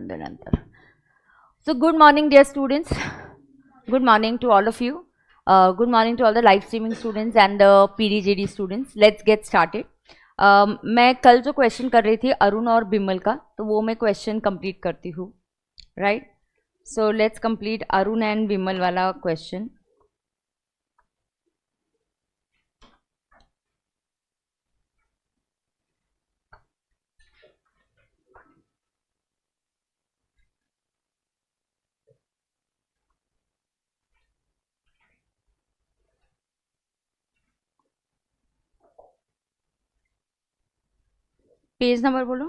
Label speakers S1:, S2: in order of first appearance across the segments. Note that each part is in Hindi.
S1: नंतर. So good morning dear students, good morning to all of you, good morning to all the live streaming students and the PDGD students. Let's get started. मैं कल जो क्वेश्चन कर रही थी अरुण और बिमल का, तो वो मैं क्वेश्चन कंप्लीट करती हूँ, right. So let's complete Arun and Bimal वाला क्वेश्चन. पेज नंबर बोलो.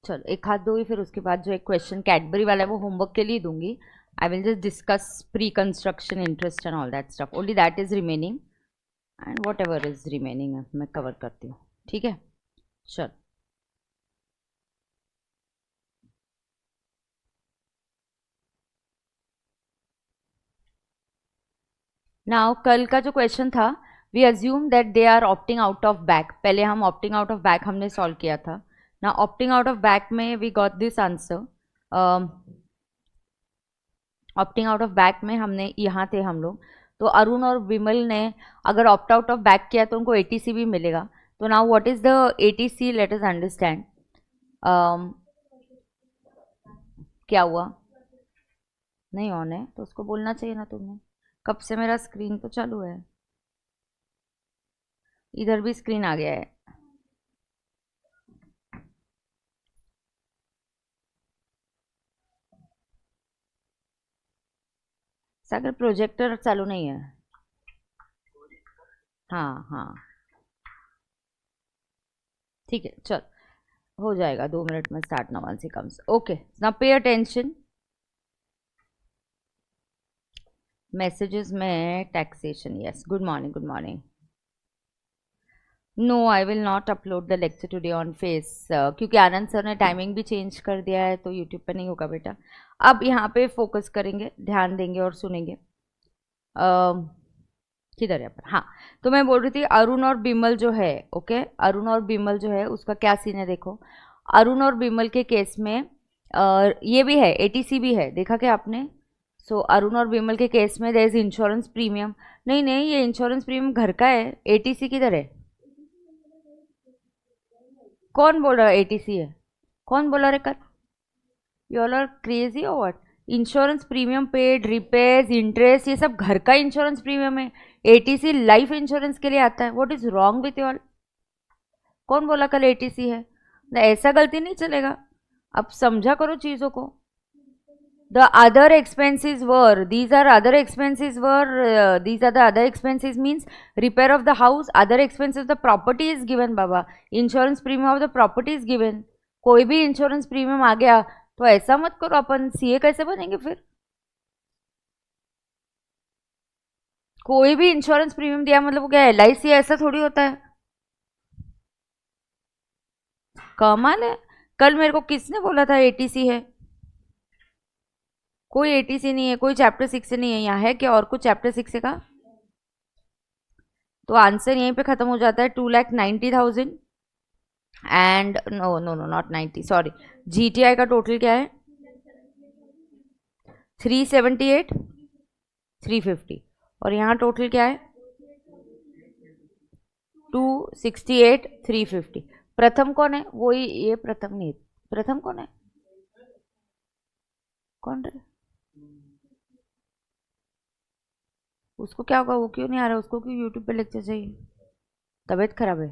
S1: चलो एक हाथ दो ही, फिर उसके बाद जो एक क्वेश्चन कैडबरी वाला है वो होमवर्क के लिए दूंगी. I will just discuss pre construction interest and all that stuff. Only that is remaining and what ever is remaining मैं कवर करती हूँ. ठीक है, चलो. नाउ कल का जो क्वेश्चन था, we assume that they are opting out of back. पहले हम ऑप्टिंग आउट ऑफ बैक हमने सॉल्व किया था. ना ऑप्टिंग आउट ऑफ बैक में we got this answer. Opting out of back में हमने यहाँ थे हम लोग, तो अरुण और विमल ने अगर ऑप्ट आउट ऑफ बैक किया तो उनको एटीसी भी मिलेगा. तो now what is the ATC, let us understand. क्या हुआ? नहीं ऑन है तो उसको बोलना चाहिए ना तुमने. कब से मेरा स्क्रीन तो चालू है, इधर भी स्क्रीन आ गया है. सागर प्रोजेक्टर चालू नहीं है. हाँ हाँ ठीक है, चल हो जाएगा 2 मिनट में स्टार्ट. ना वन से comes. Okay, now pay attention. Messages में taxation. Yes, good morning good morning. No I will not upload the lecture today on face, क्योंकि आनंद सर ने टाइमिंग भी चेंज कर दिया है, तो यूट्यूब पे नहीं होगा बेटा. अब यहाँ पे फोकस करेंगे, ध्यान देंगे और सुनेंगे. किधर है पर? हाँ, तो मैं बोल रही थी अरुण और बिमल जो है, ओके, अरुण और बिमल जो है उसका क्या सीन है देखो. अरुण और बिमल के केस में ये भी है, एटीसी भी है, देखा क्या आपने. सो अरुण और बिमल के केस में देयर इज इंश्योरेंस प्रीमियम. नहीं नहीं, ये इंश्योरेंस प्रीमियम घर का है, एटीसी किधर है? कौन बोल रहा है एटीसी है? कौन बोला रे कर? यू ऑल आर क्रेजी और what? Insurance premium paid, repairs, interest, ये सब घर का इंश्योरेंस प्रीमियम है. एटीसी लाइफ इंश्योरेंस के लिए आता है. What is wrong with you all? कौन बोला कल एटीसी है? ना ऐसा गलती नहीं चलेगा. अब समझा करो चीजों को. The other expenses were, these are other expenses were, these are the other expenses means repair of the house, other expenses of the property is given Baba, insurance premium of the property is given. कोई भी इंश्योरेंस प्रीमियम आ गया तो ऐसा मत करो, अपन सीए कैसे बनेंगे फिर? कोई भी इंश्योरेंस प्रीमियम दिया मतलब वो क्या एलआईसी, ऐसा थोड़ी होता है. कमाल है. कल मेरे को किसने बोला था एटीसी है? कोई एटीसी नहीं है, कोई चैप्टर 6 से नहीं है. यहाँ है क्या और कुछ चैप्टर 6 से का? तो आंसर यहीं पे खत्म हो जाता है. 2,90,000 and no no no not 90, sorry. GTI का टोटल क्या है? 378, 350. और यहाँ टोटल क्या है? 268, 350. प्रथम कौन है? वही, ये प्रथम नहीं. प्रथम कौन है? कौन रहे? उसको क्या होगा? वो क्यों नहीं आ रहा? उसको क्यों यूट्यूब पे लेक्चर चाहिए? तबीयत खराब है?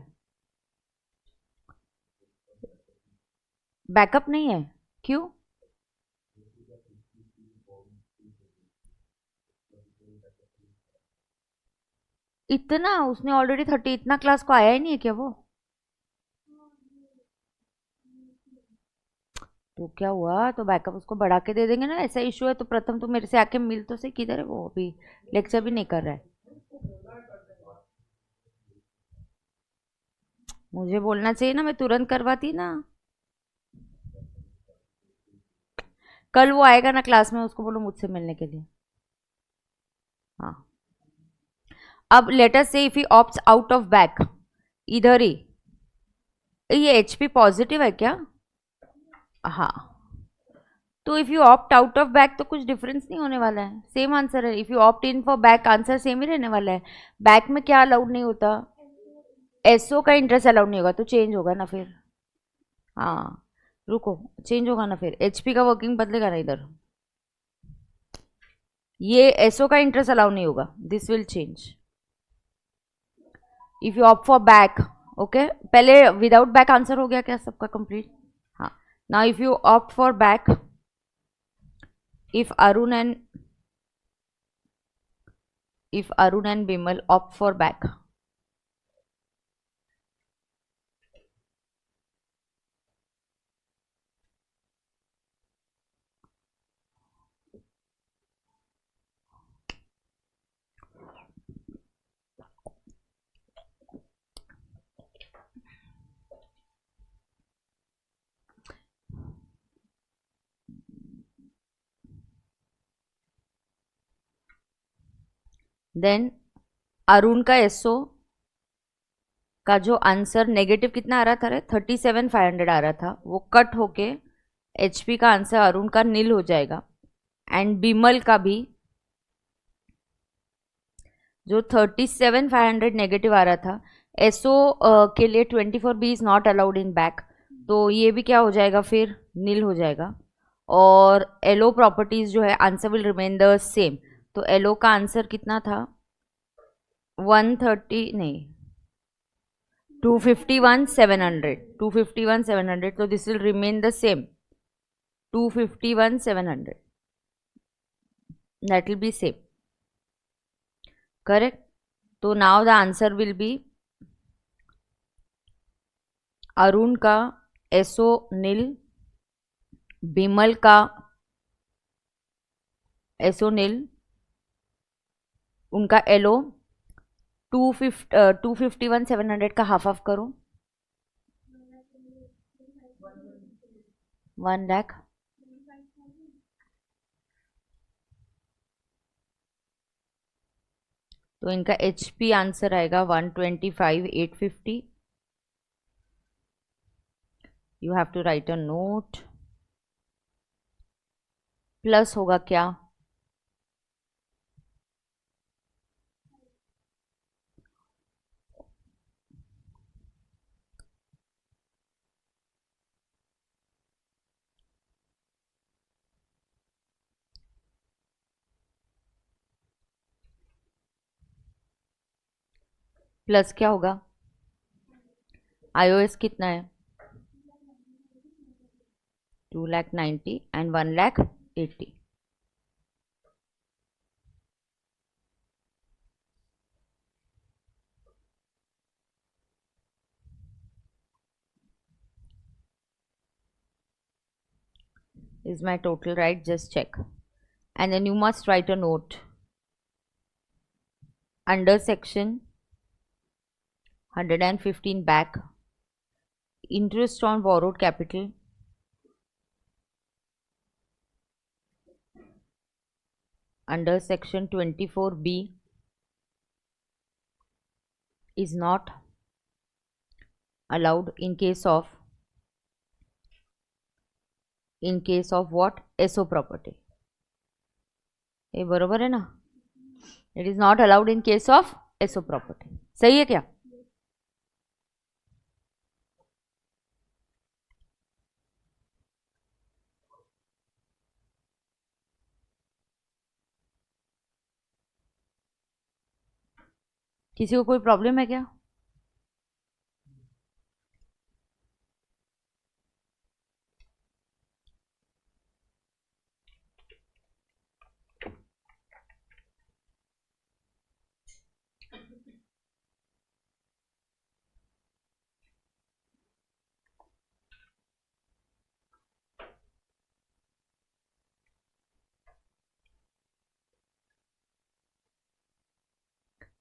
S1: बैकअप नहीं है? क्यों? इतना उसने ऑलरेडी 30, इतना क्लास को आया ही नहीं है क्या वो? तो क्या हुआ? तो बैकअप उसको बढ़ा के दे देंगे ना. ऐसा इशू है तो प्रथम तो मेरे से आके मिल तो से. किधर है वो? अभी लेक्चर भी नहीं कर रहा है. मुझे बोलना चाहिए ना, मैं तुरंत करवाती ना। कल वो आएगा ना क्लास में, उसको बोलो मुझसे मिलने के लिए। हाँ। अब let us say if he opts out of back, इधर ही, ये एचपी पॉजिटिव है क्या? हाँ, तो if you opt out of back तो कुछ डिफरेंस नहीं होने वाला है, सेम आंसर है। If you opt in for back, answer same ही रहने वाला है। बैक में क्या अलाउड नहीं होता? एसओ का इंटरेस्ट अलाउड नहीं होगा, तो चेंज होगा ना फिर। हाँ, रुको, चेंज होगा ना फिर, एचपी का वर्किंग बदलेगा ना इधर। ये एसओ का इंटरेस्ट अलाउ नहीं होगा, this will change if you opt for back. Okay, पहले विदाउट बैक आंसर हो गया क्या सबका कंप्लीट? हाँ। Now if you opt for back, if arun and if arun and bimal opt for back, then Arun का एसओ का जो आंसर नेगेटिव कितना आ रहा था रे, 37,500 आ रहा था, वो कट होके एचपी का आंसर अरुण का नील हो जाएगा। एंड बिमल का भी जो 37,500 नेगेटिव आ रहा था, एसओ के लिए 24B is not allowed in back, तो ये भी क्या हो जाएगा फिर, नील हो जाएगा। और एलो प्रॉपर्टीज जो है, answer will remain the same. तो एलो का आंसर कितना था, 130 नहीं, 251,700, 251,700, so this will remain the same, 251,700, that will be same, correct? So now the answer will be Arun का एसओ नील, बिमल का एसओ नील, उनका एलओ 251,700 का हाफ ऑफ करो, 1 लाख। तो इनका एचपी आंसर आएगा 125,850। You have to write a note. Plus होगा क्या? प्लस क्या होगा? आईओएस कितना है? 2,90,000 and 1,80,000। Is my total right? Just check. And then you must write a note under section 115 back, interest on borrowed capital under section 24B is not allowed in case of what? SO property. ये बरोबर है ना? It is not allowed in case of SO property. सही है क्या? किसी को कोई प्रॉब्लम है क्या?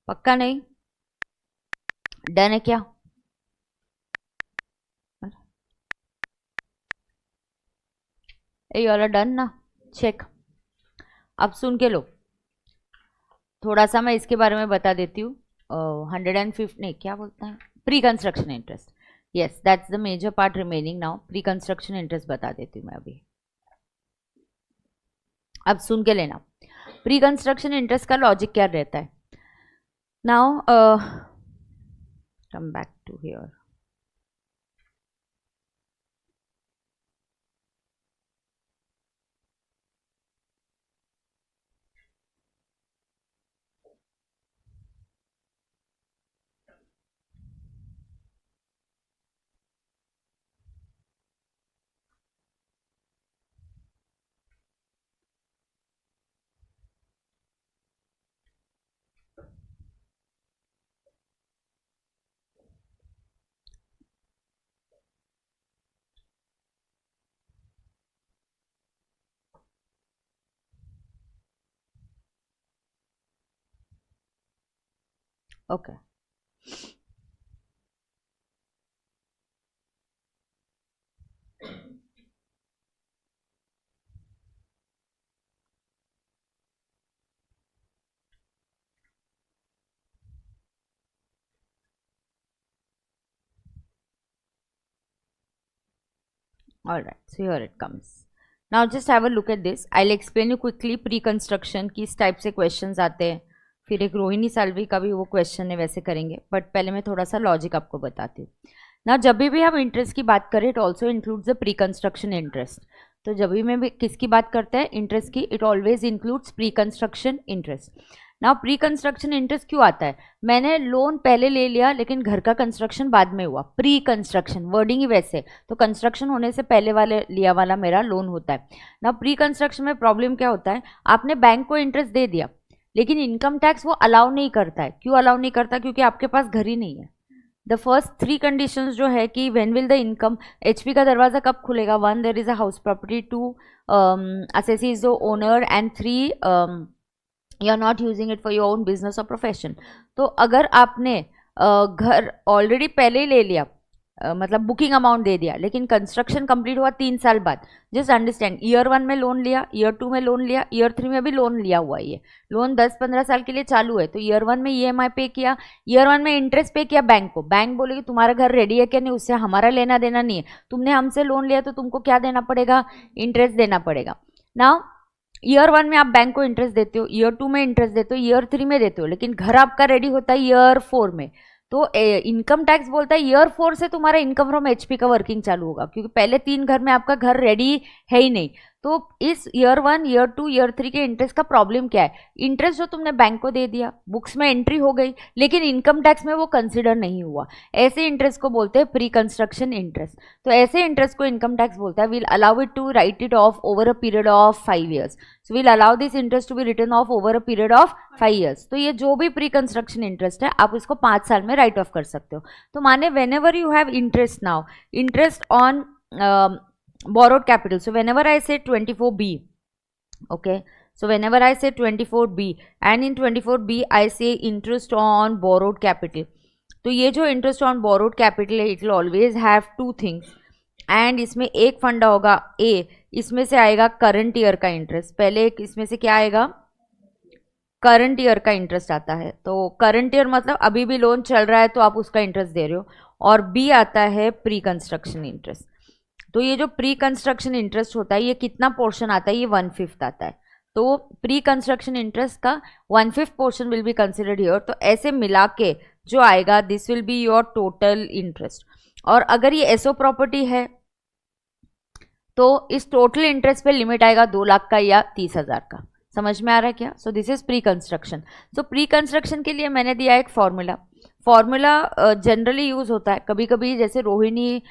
S1: पक्का नहीं? डन है क्या? ये वाला डन ना, चेक। अब सुन के लो, थोड़ा सा मैं इसके बारे में बता देती हूँ। 150 नहीं, क्या बोलते हैं, pre construction interest. Yes, that's the major part remaining now. Pre construction interest बता देती हूँ मैं अभी। अब सुन के लेना, प्री कंस्ट्रक्शन इंटरेस्ट का लॉजिक क्या रहता है। Now come back to here. Okay, all right, so here it comes. Now just have a look at this. I'll explain you quickly pre construction किस टाइप से क्वेश्चंस आते हैं, फिर एक रोहिणी सालवी का भी वो क्वेश्चन है, वैसे करेंगे, बट पहले मैं थोड़ा सा लॉजिक आपको बताती हूँ ना। जब भी हम इंटरेस्ट की बात करें, it also includes the pre construction interest. तो जब भी मैं भी किसकी बात करते हैं इंटरेस्ट की, it always includes pre construction interest. ना प्री कंस्ट्रक्शन इंटरेस्ट क्यों आता है, मैंने लोन पहले ले लिया लेकिन घर का कंस्ट्रक्शन बाद में हुआ, प्री कंस्ट्रक्शन वर्डिंग ही वैसे, तो कंस्ट्रक्शन होने से पहले वाले लिया वाला मेरा लोन होता है ना। प्री कंस्ट्रक्शन में प्रॉब्लम क्या होता है, आपने बैंक को इंटरेस्ट दे दिया लेकिन इनकम टैक्स वो अलाउ नहीं करता है। क्यों अलाउ नहीं करता, क्योंकि आपके पास घर ही नहीं है। द फर्स्ट 3 कंडीशंस जो है कि when will the income, HP का दरवाजा कब खुलेगा, 1 there is a house property, 2 assessee is the owner, and 3 you are not using it for your own business or profession। तो अगर आपने घर ऑलरेडी पहले ही ले लिया, मतलब बुकिंग अमाउंट दे दिया, लेकिन कंस्ट्रक्शन कंप्लीट हुआ 3 साल बाद, जस्ट अंडरस्टैंड, ईयर 1 में लोन लिया, ईयर 2 में लोन लिया, ईयर 3 में भी लोन लिया हुआ है, ये लोन 10-15 साल के लिए चालू है। तो ईयर 1 में ईएमआई पे किया, ईयर 1 में इंटरेस्ट पे किया बैंक को, बैंक बोलेगी तुम्हारा घर रेडी है क्या नहीं, उससे हमारा लेना देना नहीं है, तुमने हमसे लोन लिया तो तुमको क्या देना पड़ेगा, इंटरेस्ट देना पड़ेगा ना। ईयर 1 में आप बैंक को इंटरेस्ट देते हो, ईयर 2 में इंटरेस्ट देते हो, ईयर 3 में देते हो, लेकिन घर आपका रेडी होता है ईयर 4 में। तो इनकम टैक्स बोलता है ईयर 4 से तुम्हारा इनकम फ्रॉम एचपी का वर्किंग चालू होगा, क्योंकि पहले 3 घर में आपका घर रेडी है ही नहीं। तो इस ईयर 1, ईयर 2, ईयर 3 के इंटरेस्ट का प्रॉब्लम क्या है, इंटरेस्ट जो तुमने बैंक को दे दिया, बुक्स में एंट्री हो गई, लेकिन इनकम टैक्स में वो कंसिडर नहीं हुआ, ऐसे इंटरेस्ट को बोलते हैं प्री कंस्ट्रक्शन इंटरेस्ट। तो ऐसे इंटरेस्ट को इनकम टैक्स बोलता है, will allow it to write it off over a period of 5 years। So will allow this interest to be return off over a period of 5 years। तो ये जो भी प्री कंस्ट्रक्शन इंटरेस्ट है, आप इसको 5 साल में राइट ऑफ कर सकते हो। तो माने when ever you have interest now, interest on borrowed capital, so whenever I say 24B, okay, so whenever I say 24B and in 24B I say interest on borrowed capital, तो ये जो इंटरेस्ट ऑन borrowed capital है, it will always have 2 things, and इसमें एक फंडा होगा ए, इसमें से आएगा करंट ईयर का इंटरेस्ट, पहले एक इसमें से क्या आएगा, करंट ईयर का इंटरेस्ट आता है। तो करंट ईयर मतलब अभी भी लोन चल रहा है तो आप उसका इंटरेस्ट दे रहे हो, और बी आता है प्री कंस्ट्रक्शन इंटरेस्ट। तो ये जो प्री कंस्ट्रक्शन इंटरेस्ट होता है, ये कितना पोर्शन आता है, ये 1/5 आता है। तो प्री कंस्ट्रक्शन इंटरेस्ट का 1/5 portion will be considered here. तो ऐसे मिला के जो आएगा, this will be your total interest. और अगर ये एसओ प्रॉपर्टी है तो इस टोटल इंटरेस्ट पे लिमिट आएगा 2 लाख का या 30,000 का। समझ में आ रहा है क्या? So this is pre construction. So pre construction के लिए मैंने दिया एक फॉर्मूला। फॉर्मूला जनरली यूज होता है, कभी कभी जैसे रोहिणी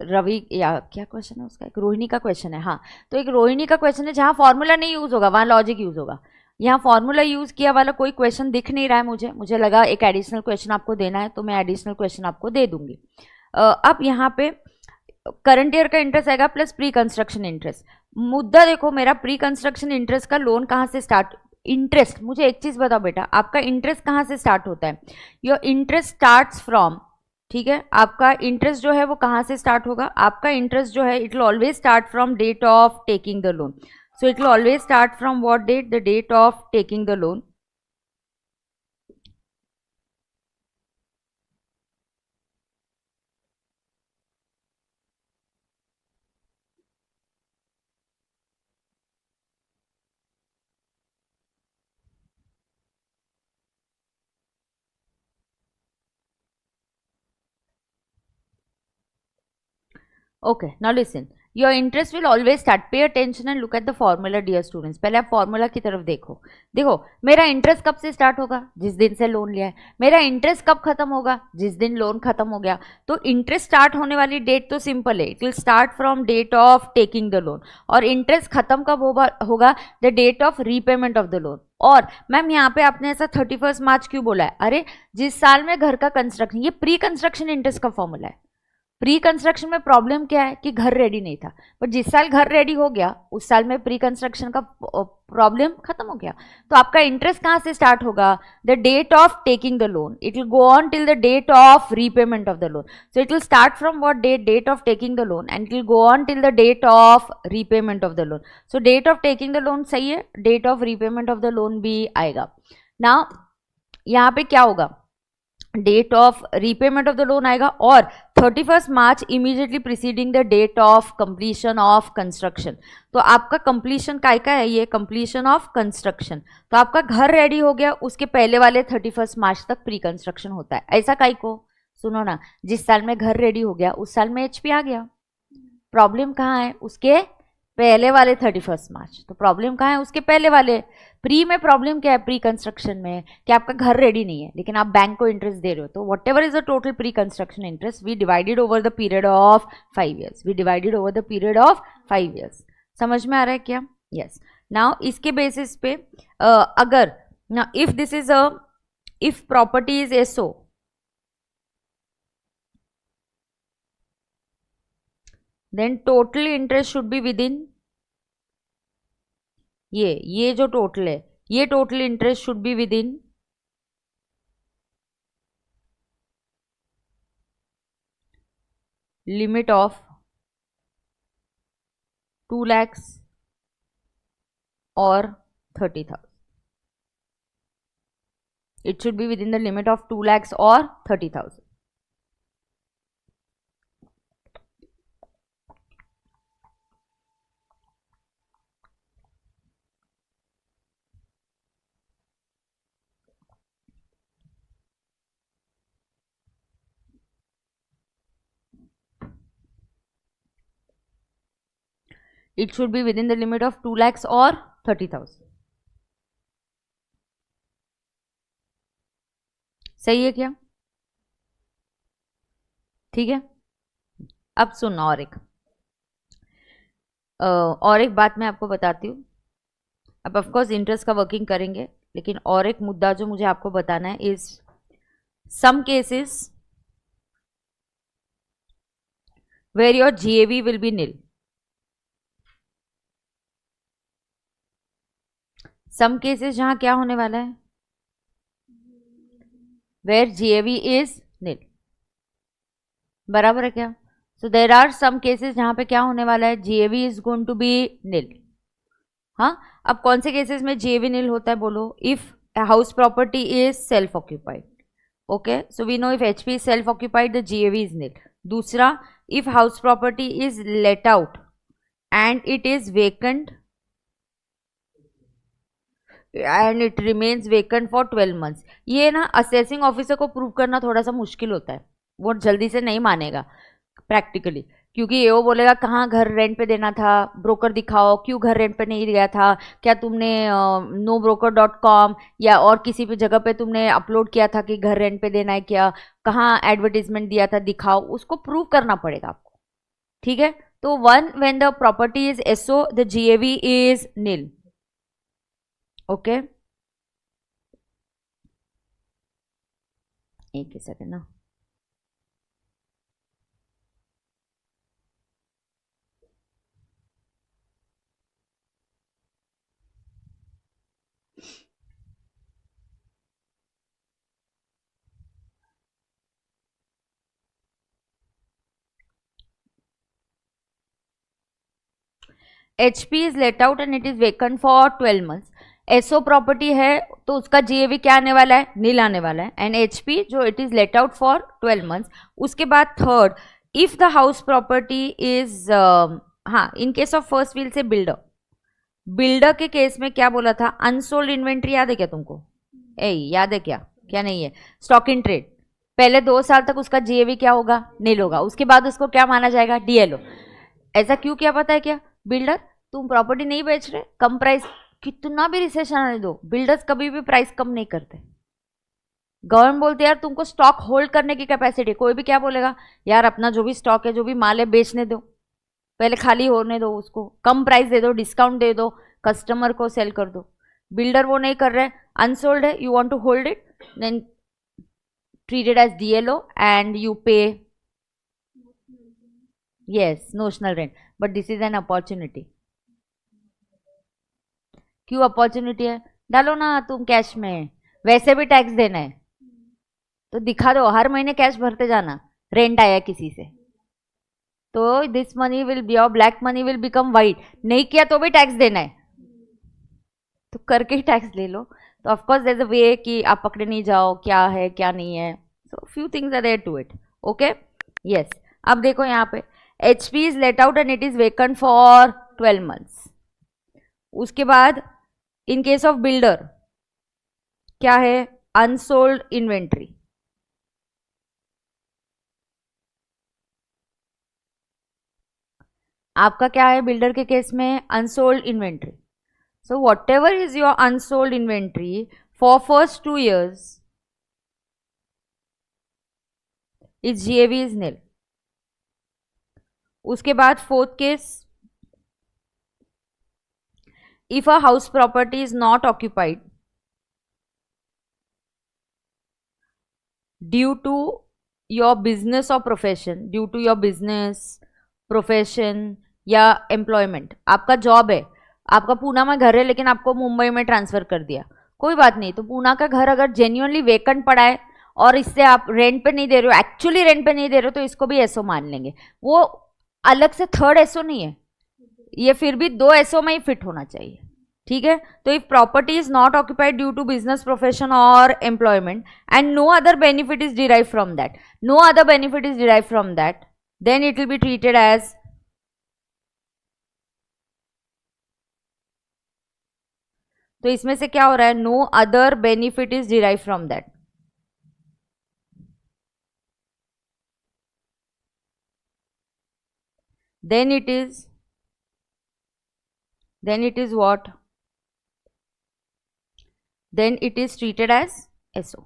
S1: रवि या क्या क्वेश्चन है उसका, एक रोहिणी का क्वेश्चन है, हाँ, तो एक रोहिणी का क्वेश्चन है जहाँ फॉर्मूला नहीं यूज होगा, वहाँ लॉजिक यूज होगा। यहाँ फॉर्मूला यूज किया वाला कोई क्वेश्चन दिख नहीं रहा है मुझे लगा एक एडिशनल क्वेश्चन आपको देना है, तो मैं एडिशनल क्वेश्चन आपको दे दूंगी। अब यहाँ पे करंट ईयर का इंटरेस्ट आएगा प्लस प्री कंस्ट्रक्शन इंटरेस्ट। मुद्दा देखो मेरा, प्री कंस्ट्रक्शन इंटरेस्ट का लोन कहाँ से स्टार्ट, इंटरेस्ट, मुझे एक चीज बताओ बेटा, आपका इंटरेस्ट कहाँ से स्टार्ट होता है? योर इंटरेस्ट स्टार्ट्स फ्रॉम ठीक है, आपका इंटरेस्ट जो है वो कहाँ से स्टार्ट होगा? आपका इंटरेस्ट जो है it will always start from date of taking the loan. So it will always start from what date? The date of taking the loan. Okay, now listen. Your interest will always start. Pay attention and look at the formula, dear students. पहले आप फॉर्मूला की तरफ देखो. देखो, मेरा इंटरेस्ट कब से स्टार्ट होगा? जिस दिन से लोन लिया है. मेरा इंटरेस्ट कब खत्म होगा? जिस दिन लोन खत्म हो गया. तो इंटरेस्ट स्टार्ट होने वाली डेट तो सिंपल है. It will start from date of taking the loan. और इंटरेस्ट खत्म कब होगा? The date of repayment of the loan. और मैम यहाँ पे आपने ऐसा 31 मार्च क्यों बोला है? अरे जिस साल में घर का कंस्ट्रक्शन, ये प्री कंस्ट्रक्शन इंटरेस्ट का फॉर्मूला है. प्री कंस्ट्रक्शन में प्रॉब्लम क्या है कि घर रेडी नहीं था, पर जिस साल घर रेडी हो गया उस साल में प्री कंस्ट्रक्शन का प्रॉब्लम खत्म हो गया. तो आपका इंटरेस्ट कहाँ से स्टार्ट होगा? The date of taking the loan. It will go on till the date of repayment of the loan. So it will start from what date? Date of taking the loan and it will go on till the date of repayment of the loan. So date of taking the loan सही है, date of repayment of the loan भी आएगा. नाउ यहाँ पे क्या होगा? Date of repayment of the loan आएगा और 31 March immediately preceding the date of completion of construction. तो आपका कंप्लीशन काय का है? ये कंप्लीशन ऑफ कंस्ट्रक्शन. तो आपका घर रेडी हो गया, उसके पहले वाले 31 मार्च तक प्री कंस्ट्रक्शन होता है. ऐसा काय को? सुनो ना, जिस साल में घर रेडी हो गया उस साल में एचपी आ गया. प्रॉब्लम कहाँ है? उसके पहले वाले 31 मार्च. तो प्रॉब्लम कहाँ है? उसके पहले वाले. प्री में प्रॉब्लम क्या है? प्री कंस्ट्रक्शन में कि आपका घर रेडी नहीं है लेकिन आप बैंक को इंटरेस्ट दे रहे हो. तो whatever is the total pre construction interest we divided over the period of 5 years. We divided over the period of 5 years. समझ में आ रहा है क्या? यस. नाउ इसके बेसिस पे अगर ना if this is a if property is SO, then total interest should be within ये जो टोटल है, ये total interest should be within limit of 2 lakhs और 30,000. It should be within the limit of 2 lakhs or 30,000. It should be within the limit of 2 lakhs or 30,000. सही है क्या? ठीक है. अब सुनो और एक बात मैं आपको बताती हूँ. अब ऑफकोर्स इंटरेस्ट का वर्किंग करेंगे, लेकिन और एक मुद्दा जो मुझे आपको बताना है is some cases where your GAV will be nil. Some cases जहां क्या होने वाला है? Where GAV is nil. बराबर है क्या? सो देर आर सम केसेस जहां पे क्या होने वाला है? GAV is going to be nil. हाँ, अब कौन से केसेस में GAV nil होता है बोलो? If house property is self occupied. Okay, so we know if HP is self occupied the GAV is nil. दूसरा, if house property is let out and it is vacant and it remains vacant for 12 months. ये ना असेसिंग ऑफिसर को प्रूव करना थोड़ा सा मुश्किल होता है, वो जल्दी से नहीं मानेगा प्रैक्टिकली, क्योंकि ये वो बोलेगा कहाँ घर रेंट पे देना था, ब्रोकर दिखाओ, क्यों घर रेंट पे नहीं दिया था, क्या तुमने NoBroker.com या और किसी भी जगह पे तुमने अपलोड किया था कि घर रेंट पे देना है क्या, कहाँ एडवर्टीजमेंट दिया था, दिखाओ. उसको प्रूव करना पड़ेगा आपको. ठीक है. तो when the property is SO the GAV is nil. Okay, एक ही सेकेंड ना. HP is let out and it is vacant for 12 months. SO property है तो उसका जीएवी क्या आने वाला है, नील आने वाला है. एंड एचपी जो it is let out for 12 months. उसके बाद third, if the house property is हाँ, in case of first wheel से बिल्डर, बिल्डर के केस में क्या बोला था, अनसोल्ड इन्वेंट्री याद है क्या तुमको? याद है क्या? क्या नहीं है? स्टॉक इन ट्रेड, पहले 2 साल तक उसका जीएवी क्या होगा, नील होगा. उसके बाद उसको क्या माना जाएगा, डीएलओ. ऐसा क्यों किया पता है क्या? बिल्डर तुम प्रॉपर्टी नहीं बेच रहे, कम प्राइस, कितना भी रिसेशन आने दो, बिल्डर्स कभी भी प्राइस कम नहीं करते. गवर्नमेंट बोलते यार तुमको स्टॉक होल्ड करने की कैपेसिटी. कोई भी क्या बोलेगा, यार अपना जो भी स्टॉक है, जो भी माल है, बेचने दो, पहले खाली होने दो, उसको कम प्राइस दे दो, डिस्काउंट दे दो, कस्टमर को सेल कर दो. बिल्डर वो नहीं कर रहे, अनसोल्ड है, you want to hold it, then treated as DLO and you pay, yes, notional rent. But this is an opportunity. क्यों अपॉर्चुनिटी है? डालो ना तुम कैश में, वैसे भी टैक्स देना है तो दिखा दो, हर महीने कैश भरते जाना, रेंट आया किसी से, तो दिस मनी विल बी, और black money will become white. नहीं किया तो भी टैक्स देना है, तो करके ही टैक्स ले लो. तो ऑफकोर्स देयर इज अ वे कि आप पकड़े नहीं जाओ क्या है क्या नहीं है. So few things are there to it. Okay, yes. अब देखो यहाँ पे HP is let out and it is vacant for 12 months. उसके बाद इन केस ऑफ बिल्डर क्या है, अनसोल्ड इन्वेंट्री. आपका क्या है बिल्डर के केस में, unsold inventory. So whatever is your unsold inventory for first 2 years, its GAV is nil. उसके बाद fourth case, if a house property is not occupied due to your business or profession, due to your business, profession या employment, आपका जॉब है, आपका पूना में घर है लेकिन आपको मुंबई में ट्रांसफर कर दिया, कोई बात नहीं. तो पूना का घर अगर जेन्युइनली वेकेंट पड़ा है और इससे आप रेंट पे नहीं दे रहे हो, एक्चुअली रेंट पे नहीं दे रहे हो, तो इसको भी एसओ मान लेंगे. वो अलग से थर्ड एसओ नहीं है, ये फिर भी 2 एसओ में ही फिट होना चाहिए. ठीक है. तो if property is not occupied due to business, profession और employment and no other benefit is derive from that, no other benefit is derive from that, then it will be treated as, तो इसमें से क्या हो रहा है, no other benefit is derive from that. then it is what, then it is treated as SO.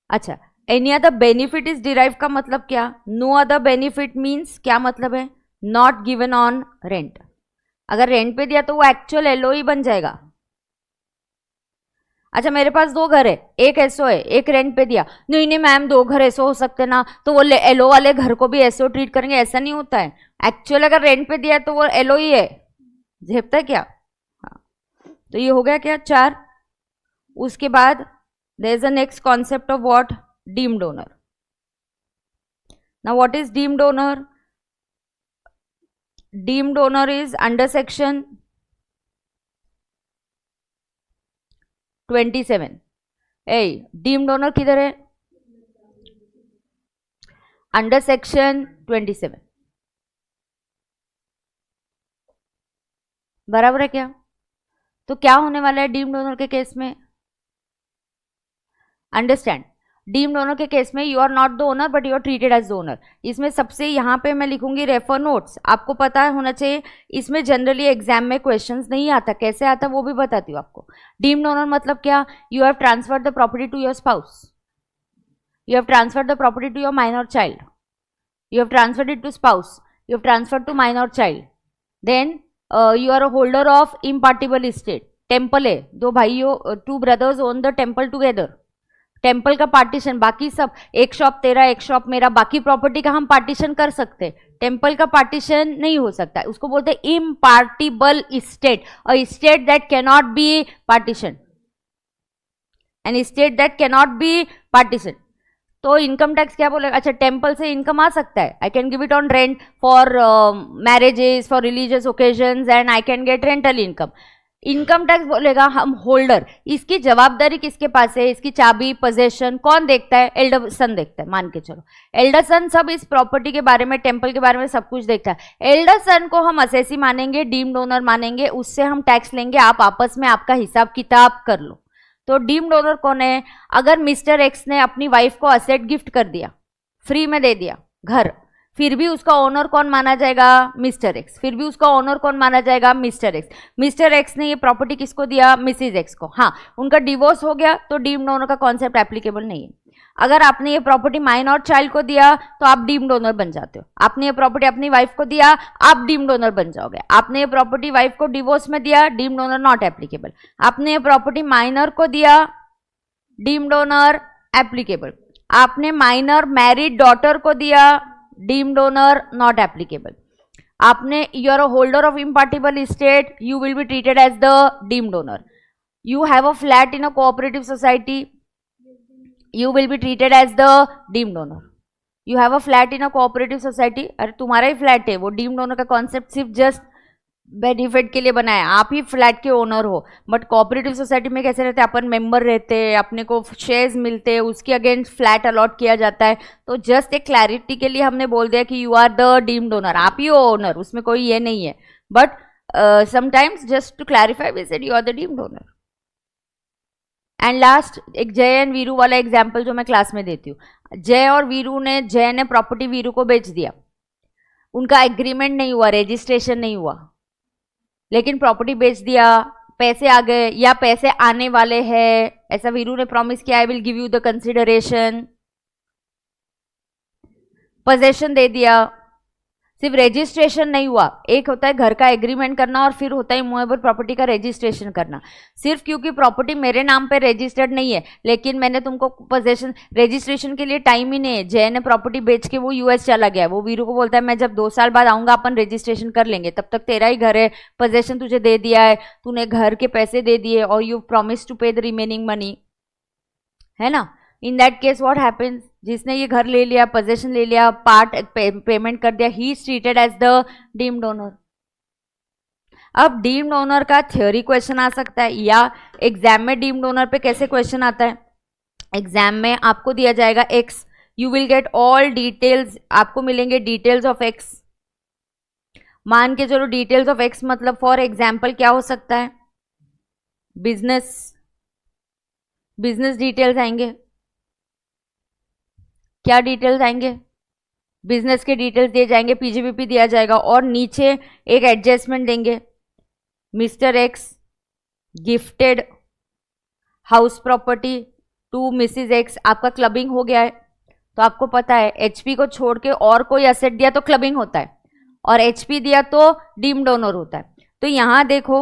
S1: अच्छा, any other benefit is derive का मतलब क्या, नो अदर बेनिफिट मीन्स क्या मतलब है, नॉट गिवन ऑन रेंट. अगर रेंट पे दिया तो वो एक्चुअल एलओ ही बन जाएगा. अच्छा मेरे पास 2 घर है, एक एसओ है, एक रेंट पे दिया, नहीं नहीं मैम 2 घर एसओ हो सकते ना, तो वो एलओ वाले घर को भी एसओ ट्रीट करेंगे, ऐसा नहीं होता है. एक्चुअल अगर रेंट पे दिया है तो वो एलओ ही है, झेपता है क्या. हाँ, तो ये हो गया क्या, 4. उसके बाद there is a next concept of what, deemed owner. Now what is deemed owner, deemed owner is under section 27. Deemed owner किधर है, अंडर सेक्शन 27. बराबर है क्या. तो क्या होने वाला है डीम्ड ओनर के केस में, अंडरस्टैंड, डीम्ड ओनर के केस में you are not the owner but you are treated as the owner. इसमें सबसे यहाँ पे मैं लिखूंगी रेफर नोट्स, आपको पता होना चाहिए. इसमें जनरली एग्जाम में क्वेश्चंस नहीं आता, कैसे आता वो भी बताती हूँ आपको. डीम्ड ओनर मतलब क्या, you have transferred the property to your spouse, you have transferred the property to your minor child, you have transferred it to spouse, you have transferred to minor child, then you are a holder of impartible estate. Temple है, 2 भाइयों, 2 brothers own the temple together. Temple का पार्टीशन, बाकी सब, एक शॉप तेरा एक शॉप मेरा, बाकी प्रॉपर्टी का हम पार्टीशन कर सकते, टेम्पल का पार्टीशन नहीं हो सकता. उसको बोलते हैं impartible state, a state that cannot be partition, an state that cannot be partition. तो इनकम टैक्स क्या बोलेगा, अच्छा टेम्पल से इनकम आ सकता है, I can give it on rent for marriages, for religious occasions and I can get rental income. Income tax बोलेगा हम होल्डर, इसकी जवाबदारी किसके पास है, इसकी चाबी पोजेशन कौन देखता है, एल्डर सन देखता है, मान के चलो एल्डर सन सब इस प्रॉपर्टी के बारे में, टेम्पल के बारे में सब कुछ देखता है। एल्डर सन को हम असेसी मानेंगे, डीम्ड ओनर मानेंगे, उससे हम टैक्स लेंगे, आप आपस में आपका हिसाब किताब कर लो। तो डीम्ड ओनर कौन है, अगर मिस्टर एक्स ने अपनी वाइफ को असेट गिफ्ट कर दिया, फ्री में दे दिया घर, फिर भी उसका ओनर कौन माना जाएगा, मिस्टर एक्स, फिर भी उसका ओनर कौन माना जाएगा, मिस्टर एक्स। मिस्टर एक्स ने ये प्रॉपर्टी किसको दिया, मिसिज एक्स को, हाँ उनका डिवोर्स हो गया तो डीम्ड ओनर का कॉन्सेप्ट एप्लीकेबल नहीं है। अगर आपने ये प्रॉपर्टी माइनर चाइल्ड को दिया तो आप डीम्ड ओनर बन जाते हो, आपने ये प्रॉपर्टी अपनी वाइफ को दिया आप डीम्ड ओनर बन जाओगे, आपने ये प्रॉपर्टी वाइफ को डिवोर्स में दिया, डीम्ड ओनर नॉट एप्लीकेबल, आपने ये प्रॉपर्टी माइनर को दिया, डीम्ड ओनर एप्लीकेबल, आपने माइनर मैरिड डॉटर को दिया, डीम्ड ओनर नॉट एप्लीकेबल, आपने you are a holder of impartible estate, you will be treated as the deemed owner, you have a flat in a cooperative society, you will be treated as the deemed owner. You have a flat in a cooperative society, अरे तुम्हारा ही फ्लैट है, वो डीम्ड ओनर का कॉन्सेप्ट सिर्फ जस्ट बेनिफिट के लिए बना है, आप ही फ्लैट के ओनर हो। बट कोऑपरेटिव सोसाइटी में कैसे रहते हैं, अपन मेंबर रहते हैं, अपने को शेयर्स मिलते हैं, उसके अगेंस्ट फ्लैट अलॉट किया जाता है। तो जस्ट एक क्लैरिटी के लिए हमने बोल दिया कि you are the deemed owner, आप ही हो ओनर, उसमें कोई ये नहीं है। But sometimes just to clarify we said you are the deemed owner. And last एक जय एंड वीरू वाला एग्जाम्पल जो मैं क्लास में देती हूँ। जय और वीरू ने, जय ने प्रॉपर्टी वीरू को बेच दिया, उनका एग्रीमेंट नहीं हुआ, रजिस्ट्रेशन नहीं हुआ, लेकिन प्रॉपर्टी बेच दिया, पैसे आ गए या पैसे आने वाले हैं, ऐसा वीरू ने प्रॉमिस किया, I will give you the consideration, possession दे दिया, सिर्फ रजिस्ट्रेशन नहीं हुआ। एक होता है घर का एग्रीमेंट करना और फिर होता है मूवेबल प्रॉपर्टी का रजिस्ट्रेशन करना। सिर्फ क्योंकि प्रॉपर्टी मेरे नाम पे रजिस्टर्ड नहीं है, लेकिन मैंने तुमको पोजेशन, रजिस्ट्रेशन के लिए टाइम ही नहीं है। जय ने प्रॉपर्टी बेच के वो यूएस चला गया, वो वीरू को बोलता है मैं जब 2 साल बाद आऊंगा अपन रजिस्ट्रेशन कर लेंगे, तब तक तेरा ही घर है, पोजेशन तुझे दे दिया है, तूने घर के पैसे दे दिए और यू प्रॉमिस टू पे द रिमेनिंग मनी, है ना। In that case what happens, जिसने ये घर ले लिया, पोजेशन ले लिया, पार्ट पेमेंट कर दिया, he is treated as the deemed owner. अब डीम्ड ओनर का थ्योरी क्वेश्चन आ सकता है, या एग्जाम में डीम्ड ओनर पे कैसे क्वेश्चन आता है। एग्जाम में आपको दिया जाएगा x, you will get all details, आपको मिलेंगे डिटेल्स ऑफ एक्स। मान के चलो डिटेल्स ऑफ एक्स मतलब फॉर एग्जाम्पल क्या हो सकता है, बिजनेस, बिजनेस डिटेल्स आएंगे। क्या डिटेल्स आएंगे, बिजनेस के डिटेल्स दिए जाएंगे, पीजीबीपी दिया जाएगा और नीचे एक एडजस्टमेंट देंगे, mister X gifted house property to missus X. आपका क्लबिंग हो गया है, तो आपको पता है एचपी को छोड़ के और कोई असेट दिया तो क्लबिंग होता है, और एचपी दिया तो डीम्ड ओनर होता है। तो यहां देखो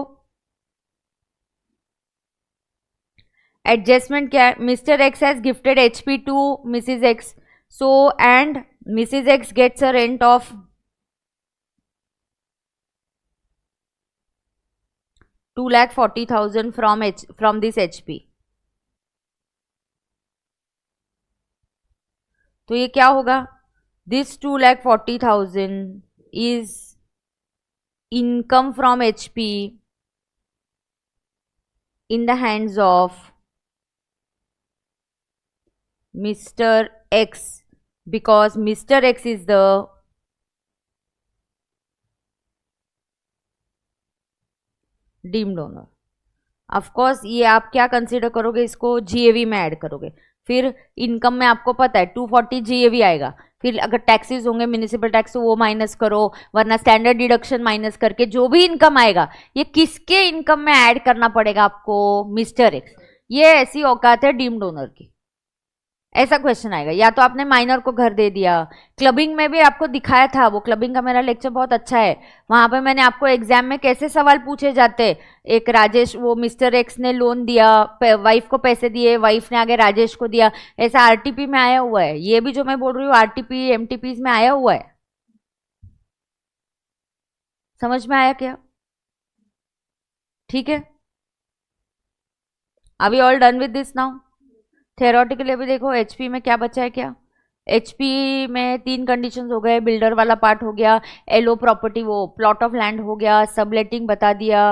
S1: एडजस्टमेंट क्या है, mister X has gifted HP to missus X, so and Mrs. X gets a rent of 2,40,000 from this HP। तो ये क्या होगा, this 2,40,000 is income from HP in the hands of Mr. X, because Mr. X is the deemed owner. Of course ये आप क्या कंसीडर करोगे, इसको जीएवी में ऐड करोगे। फिर इनकम में आपको पता है 240 जीएवी आएगा, फिर अगर टैक्सेस होंगे म्यूनिसिपल टैक्स वो माइनस करो, वरना स्टैंडर्ड डिडक्शन माइनस करके जो भी इनकम आएगा ये किसके इनकम में ऐड करना पड़ेगा आपको, मिस्टर एक्स। ये ऐसी औकात है डीम्ड ओनर की। ऐसा क्वेश्चन आएगा, या तो आपने माइनर को घर दे दिया। क्लबिंग में भी आपको दिखाया था, वो क्लबिंग का मेरा लेक्चर बहुत अच्छा है, वहां पे मैंने आपको एग्जाम में कैसे सवाल पूछे जाते। एक राजेश, वो मिस्टर एक्स ने लोन दिया, वाइफ को पैसे दिए, वाइफ ने आगे राजेश को दिया, ऐसा आरटीपी में आया हुआ है। ये भी जो मैं बोल रही हूँ आरटीपी एमटीपी में आया हुआ है। समझ में आया क्या, ठीक है, are we all done with this now. Theoretically अभी देखो एचपी में क्या बचा है, क्या एचपी में 3 कंडीशंस हो गए, बिल्डर वाला पार्ट हो गया, एलओ प्रॉपर्टी वो प्लॉट ऑफ लैंड हो गया, सबलेटिंग बता दिया,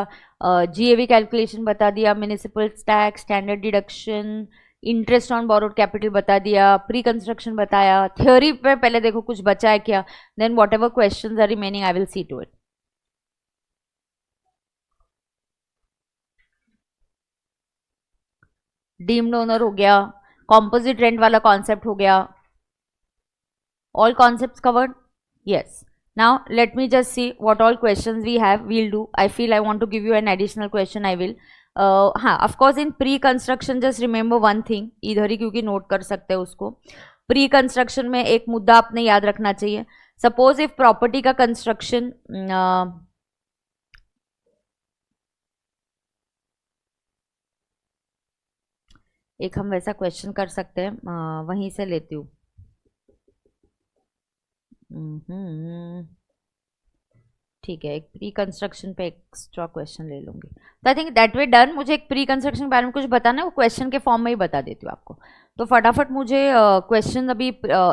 S1: जीएवी कैलकुलेशन बता दिया, municipal tax, standard deduction, interest on borrowed capital बता दिया, प्री कंस्ट्रक्शन बताया। थ्योरी पे पहले देखो कुछ बचा है क्या, then whatever question are remaining I will see to it. Deemed owner हो गया, कॉम्पोजिट रेंट वाला कॉन्सेप्ट हो गया, all concepts covered? Yes. Now let me just see what all questions we have. We'll do, I feel I want to give you an additional question, I will हाँ of course in pre construction just remember one thing, इधर ही क्योंकि नोट कर सकते हैं उसको। प्री कंस्ट्रक्शन में एक मुद्दा आपने याद रखना चाहिए, सपोज इफ प्रॉपर्टी का कंस्ट्रक्शन एक हम वैसा क्वेश्चन कर सकते हैं, वहीं से लेती हूँ। ठीक है, एक प्री कंस्ट्रक्शन पे एक्स्ट्रा क्वेश्चन ले लूंगी, तो I think that way done. मुझे एक प्री कंस्ट्रक्शन के बारे में कुछ बताना है, वो क्वेश्चन के फॉर्म में ही बता देती हूँ आपको। तो फटाफट मुझे क्वेश्चन अभी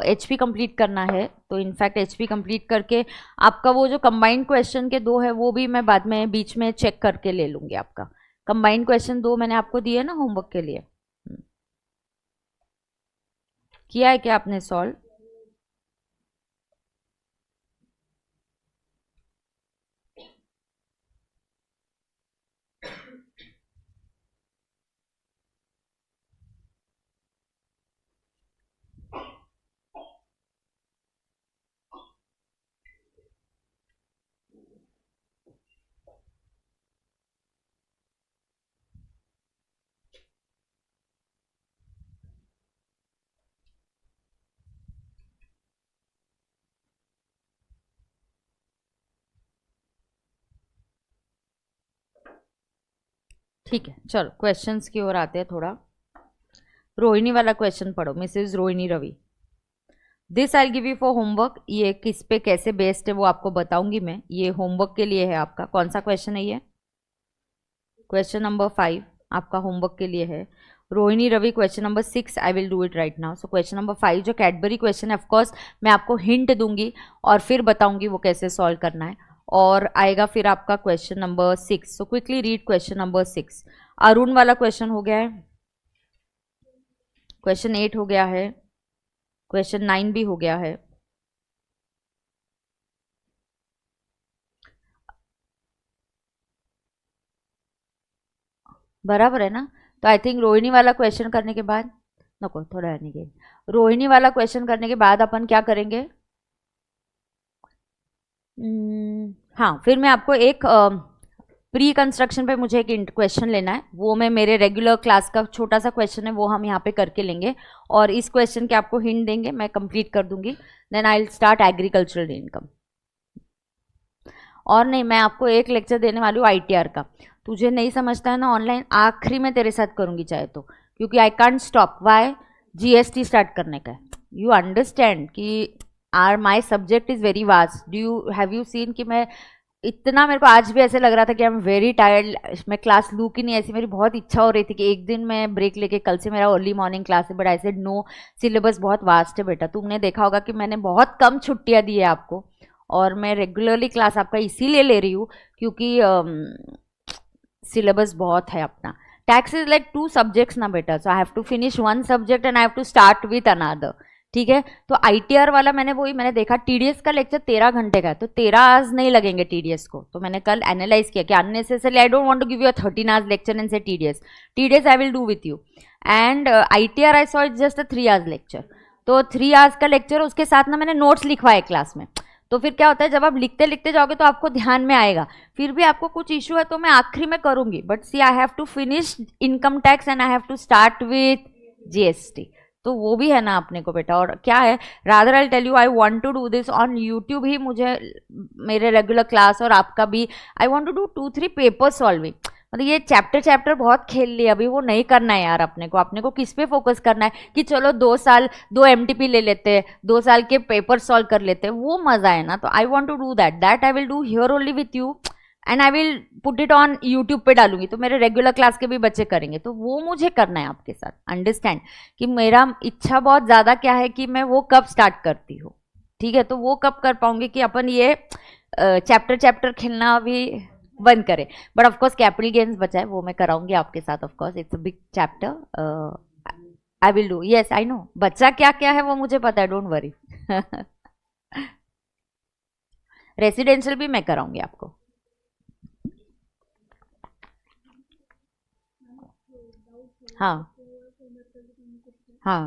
S1: एचपी कंप्लीट करना है, तो इनफैक्ट एचपी कंप्लीट करके आपका वो जो कंबाइंड क्वेश्चन के 2 है वो भी मैं बाद में बीच में चेक करके ले लूंगी। आपका कंबाइंड क्वेश्चन 2 मैंने आपको दिए ना होमवर्क के लिए, किया है क्या आपने सॉल्व? ठीक है, चलो क्वेश्चंस की ओर आते हैं थोड़ा। रोहिणी वाला क्वेश्चन पढ़ो, missus Rohini Ravi. This I give you for homework, ये किस पे कैसे बेस्ड है वो आपको बताऊंगी मैं, ये होमवर्क के लिए है आपका। कौन सा क्वेश्चन है ये? क्वेश्चन नंबर 5 आपका होमवर्क के लिए है। Rohini Ravi question number 6, I will do it right now. So question number 5 जो कैडबरी क्वेश्चन है, ऑफकोर्स मैं आपको हिंट दूंगी और फिर बताऊंगी वो कैसे सॉल्व करना है, और आएगा फिर आपका question number 6। So quickly read question number 6। Arun वाला क्वेश्चन हो गया है, क्वेश्चन 8 हो गया है, क्वेश्चन 9 भी हो गया है। बराबर है ना? तो आई थिंक रोहिणी वाला क्वेश्चन करने के बाद, नको थोड़ा रहने के, रोहिणी वाला क्वेश्चन करने के बाद अपन क्या करेंगे, हाँ फिर मैं आपको एक प्री कंस्ट्रक्शन पे मुझे एक क्वेश्चन लेना है, वो मैं मेरे रेगुलर क्लास का छोटा सा क्वेश्चन है वो हम यहाँ पे करके लेंगे, और इस क्वेश्चन के आपको हिंट देंगे, मैं कंप्लीट कर दूंगी, then I will start agricultural income. और नहीं, मैं आपको एक लेक्चर देने वाली हूँ आईटीआर का, तुझे नहीं समझता है ना ऑनलाइन, आखिरी में तेरे साथ करूँगी चाहे तो, क्योंकि I can't stop. Why? GST start करने का है, यू अंडरस्टैंड कि my subject is very vast. Have you seen कि मैं इतना, मेरे को आज भी ऐसे लग रहा था कि आई एम वेरी टायर्ड, मैं क्लास लूँ कि नहीं, ऐसी मेरी बहुत इच्छा हो रही थी कि एक दिन मैं ब्रेक लेके, कल से मेरा अर्ली मॉर्निंग क्लास है, but I said no, syllabus बहुत वास्ट है बेटा। तुमने देखा होगा कि मैंने बहुत कम छुट्टियाँ दी है आपको, और मैं रेगुलरली क्लास आपका इसीलिए ले रही हूँ क्योंकि सिलेबस बहुत है अपना। टैक्स इज लाइक 2 सब्जेक्ट्स ना बेटा, so I have to finish 1 subject and I have to start with another, ठीक है? तो आईटीआर वाला मैंने देखा टीडीएस का लेक्चर 13 घंटे का है, तो 13 आवर्स नहीं लगेंगे टीडीएस को, तो मैंने कल एनालाइज किया कि unnecessarily I don't want to give you a 13 hours lecture and say TDS I will do with you, and ITR I saw it's just a 3 hours lecture, तो 3 आवर्स का लेक्चर, उसके साथ ना मैंने नोट्स लिखवाए क्लास में, तो फिर क्या होता है जब आप लिखते लिखते जाओगे तो आपको ध्यान में आएगा, फिर भी आपको कुछ इशू है तो मैं आखिरी में करूंगी, but see I have to finish income tax and I have to start with GST, तो वो भी है ना अपने को बेटा। और क्या है, rather I tell you I want to do this on YouTube ही, मुझे मेरे रेगुलर क्लास और आपका भी, I want to do 2-3 paper solving, मतलब ये चैप्टर बहुत खेल लिया, अभी वो नहीं करना है यार अपने को किस पे फोकस करना है कि चलो 2 साल 2 एमटीपी ले लेते हैं, 2 साल के पेपर सॉल्व कर लेते हैं, वो मजा है ना। तो I want to do that I will do here only with you, and I will put it on YouTube पे डालूंगी, तो मेरे रेगुलर क्लास के भी बच्चे करेंगे, तो वो मुझे करना है आपके साथ। अंडरस्टैंड कि मेरा इच्छा बहुत ज़्यादा क्या है कि मैं वो कब स्टार्ट करती हूँ, ठीक है। तो वो कब कर पाऊंगी कि अपन ये चैप्टर चैप्टर खेलना भी बंद करें। बट ऑफकोर्स कैपिटल गेम्स बचा है, वो मैं कराऊंगी आपके साथ। Of course it's a big chapter, I will do, yes I know. बच्चा क्या क्या है वो मुझे पता है, डोंट वरी। रेसिडेंशियल भी मैं कराऊंगी आपको। हाँ हाँ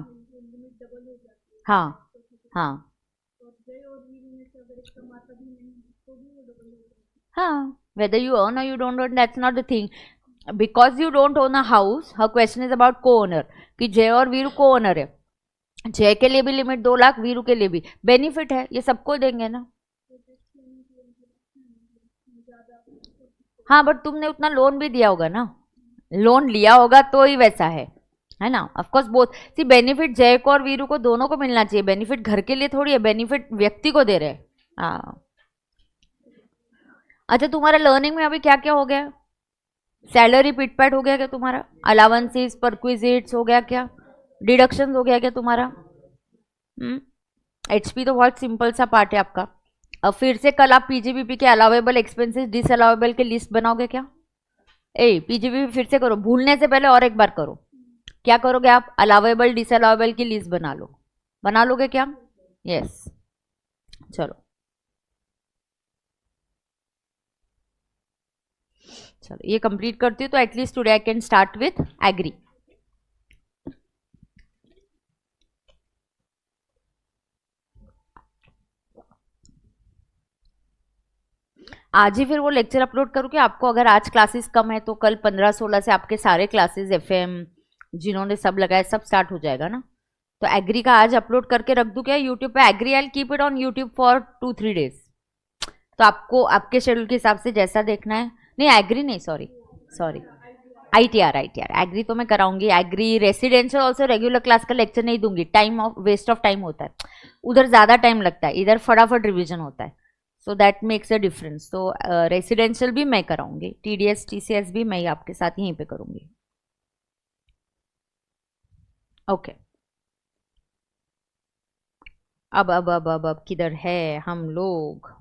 S1: हाँ हाँ हाँ, whether you own or you don't own, that's not the thing. Because you don't own a house, her question is about co-owner, कि जय और वीरू co-owner है। जय के लिए भी लिमिट 2 लाख, वीरू के लिए भी। बेनिफिट है, ये सबको देंगे ना। हाँ बट तुमने उतना लोन भी दिया होगा ना, लोन लिया होगा तो ही वैसा है ना। Of course both see benefit जय को और वीरू को दोनों को मिलना चाहिए। बेनिफिट घर के लिए थोड़ी है, बेनिफिट व्यक्ति को दे रहे हैं। हाँ अच्छा, तुम्हारा लर्निंग में अभी क्या क्या हो गया? सैलरी पिटपैट हो गया क्या तुम्हारा? अलाउंसेस परक्विजिट्स हो गया क्या? डिडक्शन हो गया क्या तुम्हारा? एचपी तो बहुत सिंपल सा पार्ट है आपका। अब फिर से कल आप पीजीबीपी के अलाउेबल एक्सपेंसेस डिसअलाउेबल के लिस्ट बनाओगे क्या? ए पीजीबीपी फिर से करो, भूलने से पहले और एक बार करो। क्या करोगे आप? अलाउेबल डिसअलाउेबल की लिस्ट बना लो। बना लोगे क्या? यस चलो चलो ये कंप्लीट करती हूँ, तो at least today I can start with agri. आज ही फिर वो लेक्चर अपलोड करूँ कि आपको, अगर आज क्लासेस कम है तो कल 15-16 से आपके सारे क्लासेस एफएम जिन्होंने सब लगाए सब स्टार्ट हो जाएगा ना। तो एग्री का आज अपलोड करके रख दूं क्या यूट्यूब पे? Agri I keep it on YouTube for 2-3 days. तो आपको आपके शेड्यूल के हिसाब से जैसा देखना है। नहीं एग्री नहीं, सॉरी सॉरी, आईटीआर एग्री तो मैं कराऊंगी। Agree residential also regular class का लेक्चर नहीं दूंगी, time of waste of time होता है, उधर ज़्यादा टाइम लगता है, इधर फटाफट रिविजन होता है। So that makes a difference. तो रेसिडेंशियल भी मैं कराऊंगी, टीडीएस टीसीएस भी मैं आपके साथ यहीं पे करूंगी। ओके अब किधर है हम लोग?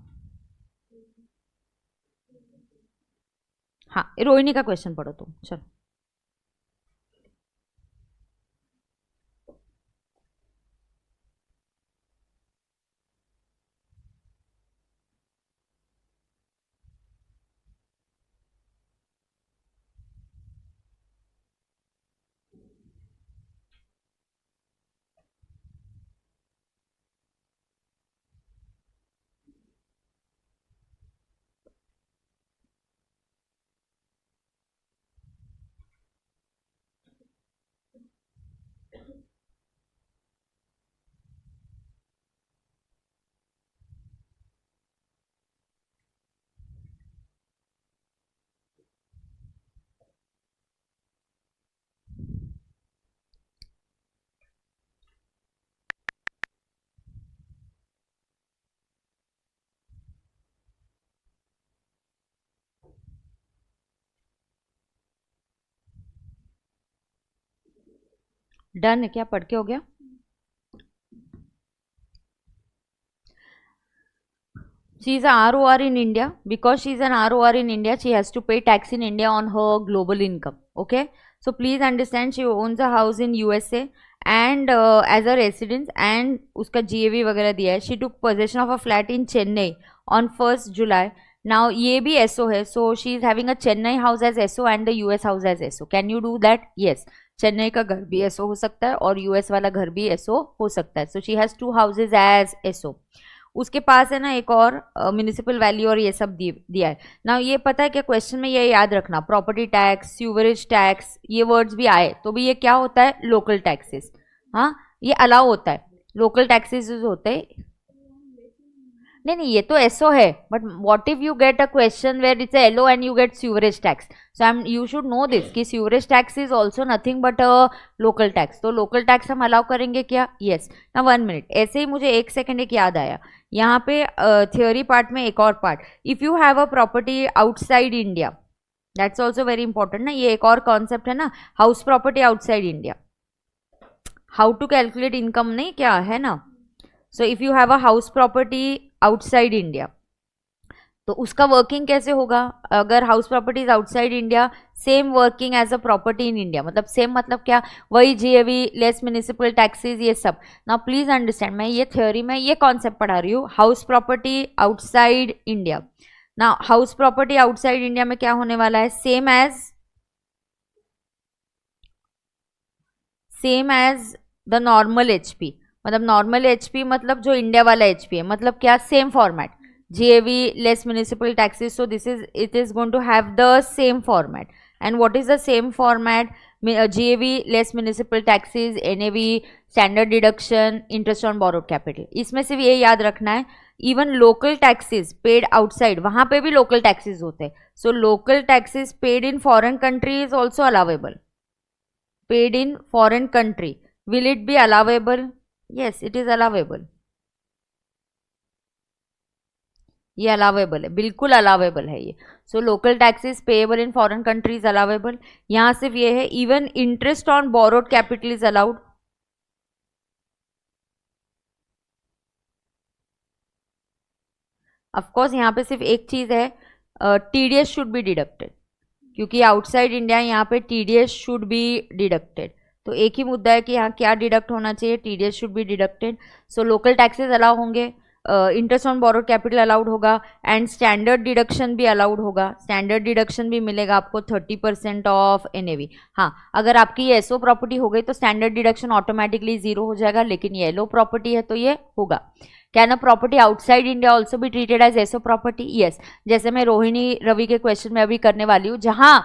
S1: हाँ रोहिणी का क्वेश्चन पढ़ो तुम, चलो। डन है क्या? पढ़ के हो गया? She is a ROR in India. Because she is an ROR in India, she has to pay tax in India on her global income. Okay. So please understand, she owns a house in USA and as a residence, and उसका GAV वगैरह दिया है. She took possession of a flat in Chennai on 1st July. Now ये भी SO है. So she is having a Chennai house as SO and the US house as SO. Can you do that? Yes. Chennai का घर भी SO हो सकता है और US वाला घर भी SO हो सकता है. So she has 2 houses as SO. उसके पास है ना एक और म्यूनिसिपल वैल्यू और ये सब दिया है ना। ये पता है क्या क्वेश्चन में? ये याद रखना, प्रॉपर्टी टैक्स, सीवरेज टैक्स, ये वर्ड्स भी आए तो भी ये क्या होता है? Local taxes. हाँ ये अलाउ होता है, लोकल टैक्सेस होते हैं। नहीं नहीं, ये तो एसओ है, but what if you get a question where it's LO and you get sewerage tax, so I am you should know this कि sewerage tax is also nothing but local tax, तो लोकल टैक्स हम अलाउ करेंगे क्या? यस ना। 1 मिनट, ऐसे ही मुझे एक सेकेंड एक याद आया यहाँ पे थियोरी पार्ट में एक और part, if you have a property outside India, that's also very important ना, ये एक और कॉन्सेप्ट है ना, house property outside India, how to calculate income नहीं क्या है ना। So if you have a house property outside India, तो उसका वर्किंग कैसे होगा? अगर house property is outside India, same working as a property in India, मतलब सेम मतलब क्या, वही जीएवी लेस म्युनिसिपल टैक्सेस ये सब। नाउ प्लीज अंडरस्टैंड, मैं ये थ्योरी में ये कॉन्सेप्ट पढ़ा रही हूँ, house property outside India. Now house property outside India में क्या होने वाला है? Same as the normal HP, मतलब नॉर्मल एचपी मतलब जो इंडिया वाला एचपी है, मतलब क्या, same format, GAV less municipal taxes, so this is, it is going to have the same format. And what is the same format? GAV less municipal taxes, NAV, standard deduction, interest on borrowed capital. इसमें सिर्फ ये याद रखना है, even local taxes paid outside, वहां पे भी लोकल टैक्सेस होते हैं, सो local taxes paid in foreign country is also allowable, paid in foreign country, will it be allowable? Yes, it is allowable, ये अलाउेबल है, बिल्कुल अलाउेबल है ये। सो local taxes payable in foreign countries allowable, यहाँ सिर्फ ये है, even interest on borrowed capital is allowed. Of course यहाँ पे सिर्फ एक चीज है, टीडीएस शुड बी डिडक्टेड, क्योंकि आउटसाइड इंडिया यहाँ पे टीडीएस शुड बी डिडक्टेड, तो एक ही मुद्दा है कि यहाँ क्या डिडक्ट होना चाहिए, TDS should be deducted. So local taxes allow होंगे, interest on borrowed capital allowed होगा, एंड स्टैंडर्ड डिडक्शन भी अलाउड होगा, स्टैंडर्ड डिडक्शन भी मिलेगा आपको 30% ऑफ एनएवी। हाँ, अगर आपकी ये एसओ प्रॉपर्टी हो गई तो स्टैंडर्ड डिडक्शन ऑटोमेटिकली जीरो हो जाएगा, लेकिन ये एलओ प्रॉपर्टी है तो ये होगा। Can a property outside India also be treated as SO property? Yes, जैसे मैं रोहिणी रवि के क्वेश्चन में अभी करने वाली हूँ, जहाँ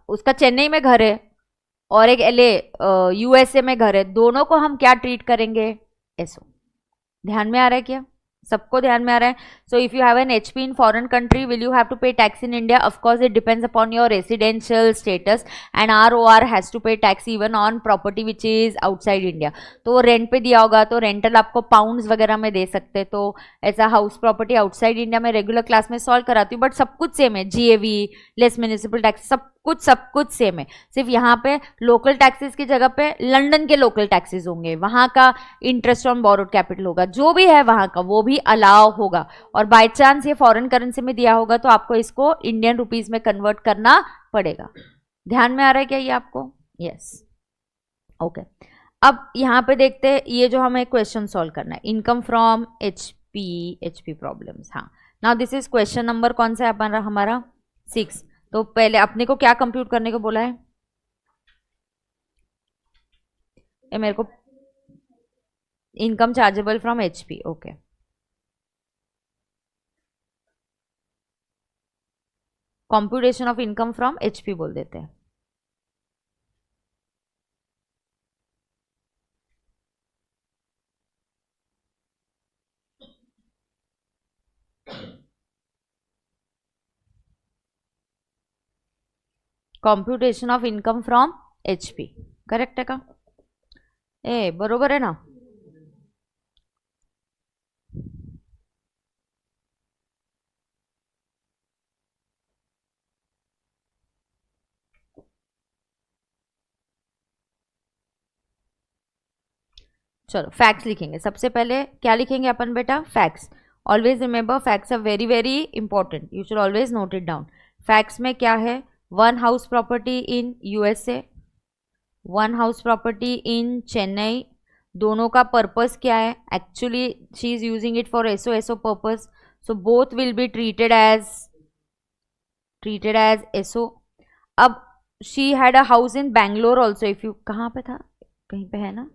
S1: उसका चेन्नई में घर है और एक एलए यूएसए में घर है, दोनों को हम क्या ट्रीट करेंगे? एसओ। ध्यान में आ रहा है क्या? सबको ध्यान में आ रहा है? So if you have an HP in foreign country, will you have to pay tax in India? Of course it depends upon your residential status, and ROR has to pay tax even on property which is outside India. तो रेंट पे दिया होगा तो रेंटल आपको पाउंड्स वगैरह में दे सकते हैं, तो ऐसा हाउस प्रॉपर्टी आउटसाइड इंडिया में रेगुलर क्लास में सॉल्व कराती हूँ, बट सब कुछ सेम है, जीएवी लेस म्युनिसिपल टैक्स सब कुछ सेम है, सिर्फ यहाँ पे लोकल टैक्सेस की जगह पे लंदन के लोकल टैक्सेस होंगे, वहां का इंटरेस्ट ऑन बोरोड कैपिटल होगा, जो भी है वहां का वो भी अलाउ होगा, और बाय चांस ये फॉरेन करेंसी में दिया होगा तो आपको इसको इंडियन रुपीज में कन्वर्ट करना पड़ेगा। ध्यान में आ रहा है क्या ये आपको? Yes, okay. अब यहाँ पे देखते हैं, ये जो हमें क्वेश्चन सॉल्व करना है, इनकम फ्रॉम एचपी प्रॉब्लम्स। हाँ, now this is question number कौन सा है अपन हमारा? 6। तो पहले अपने को क्या कंप्यूट करने को बोला है? ये मेरे को income chargeable from HP, okay. Computation of income from HP बोल देते हैं। Computation of income from HP, correct है का? ए बरोबर है ना? चलो फैक्ट्स लिखेंगे। सबसे पहले क्या लिखेंगे अपन बेटा? Facts. Always remember facts are very very important, you should always note it down. Facts में क्या है? One house property in USA, one house property in Chennai, दोनों का पर्पस क्या है? Actually she is using it for SO purpose, so both will be treated as SO. अब she had a house in Bangalore also, if you, कहाँ पे था, कहीं पे है ना?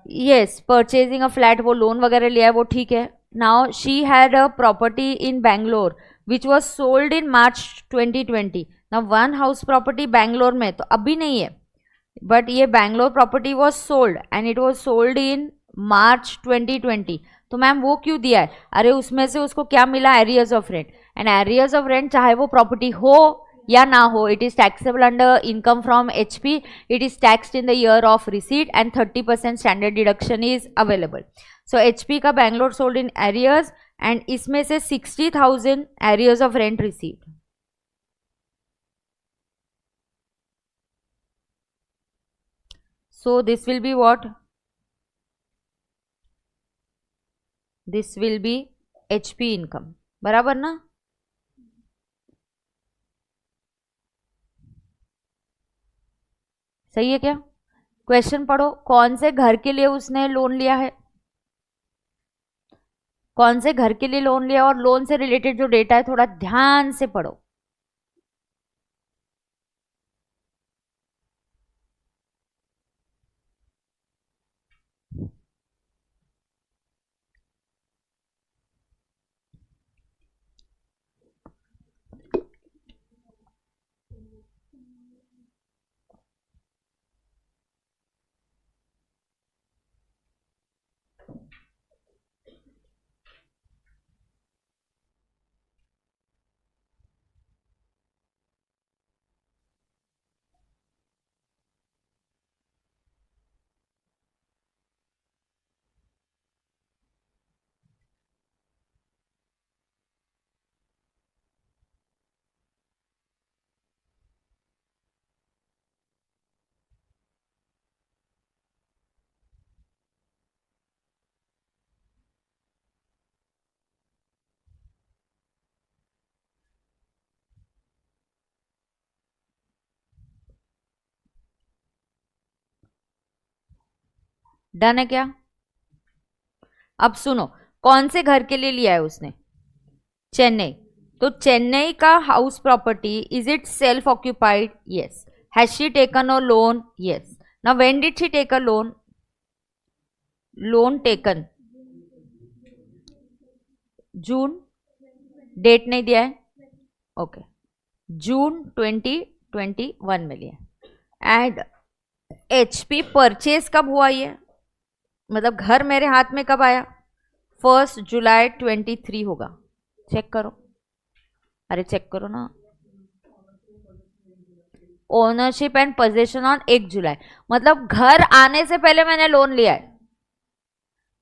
S1: यस, परचेजिंग अ फ्लैट, वो लोन वगैरह लिया है वो ठीक है। Now she had a property in Bangalore which was sold in March 2020। Now one house property Bangalore में तो अभी नहीं है, बट ये Bangalore property was sold and it was sold in March 2020, तो मैम वो क्यों दिया है? अरे उसमें से उसको क्या मिला? Arrears of rent. And arrears of rent चाहे वो प्रॉपर्टी हो या ना हो, it is taxable under income from HP, it is taxed in the year of receipt and 30% standard deduction is available. So HP का Bangalore sold in arrears and इसमें से 60,000 arrears of rent received. So this will be what? This will be HP income, बराबर ना? सही है क्या? क्वेश्चन पढ़ो, कौन से घर के लिए उसने लोन लिया है, कौन से घर के लिए लोन लिया, और लोन से रिलेटेड जो डेटा है थोड़ा ध्यान से पढ़ो। डन है क्या? अब सुनो, कौन से घर के लिए लिया है उसने? चेन्नई। तो चेन्नई का house property, is it self occupied? Yes. Has she taken a loan? Yes. Now when did she take a loan? Loan taken June, date नहीं दिया है, ओके, जून 2021 में लिया। एंड HP परचेज कब हुआ ये, मतलब घर मेरे हाथ में कब आया? 1 जुलाई 23 होगा। चेक करो, अरे चेक करो ना। ओनरशिप एंड पोजेशन ऑन 1 जुलाई, मतलब घर आने से पहले मैंने लोन लिया है,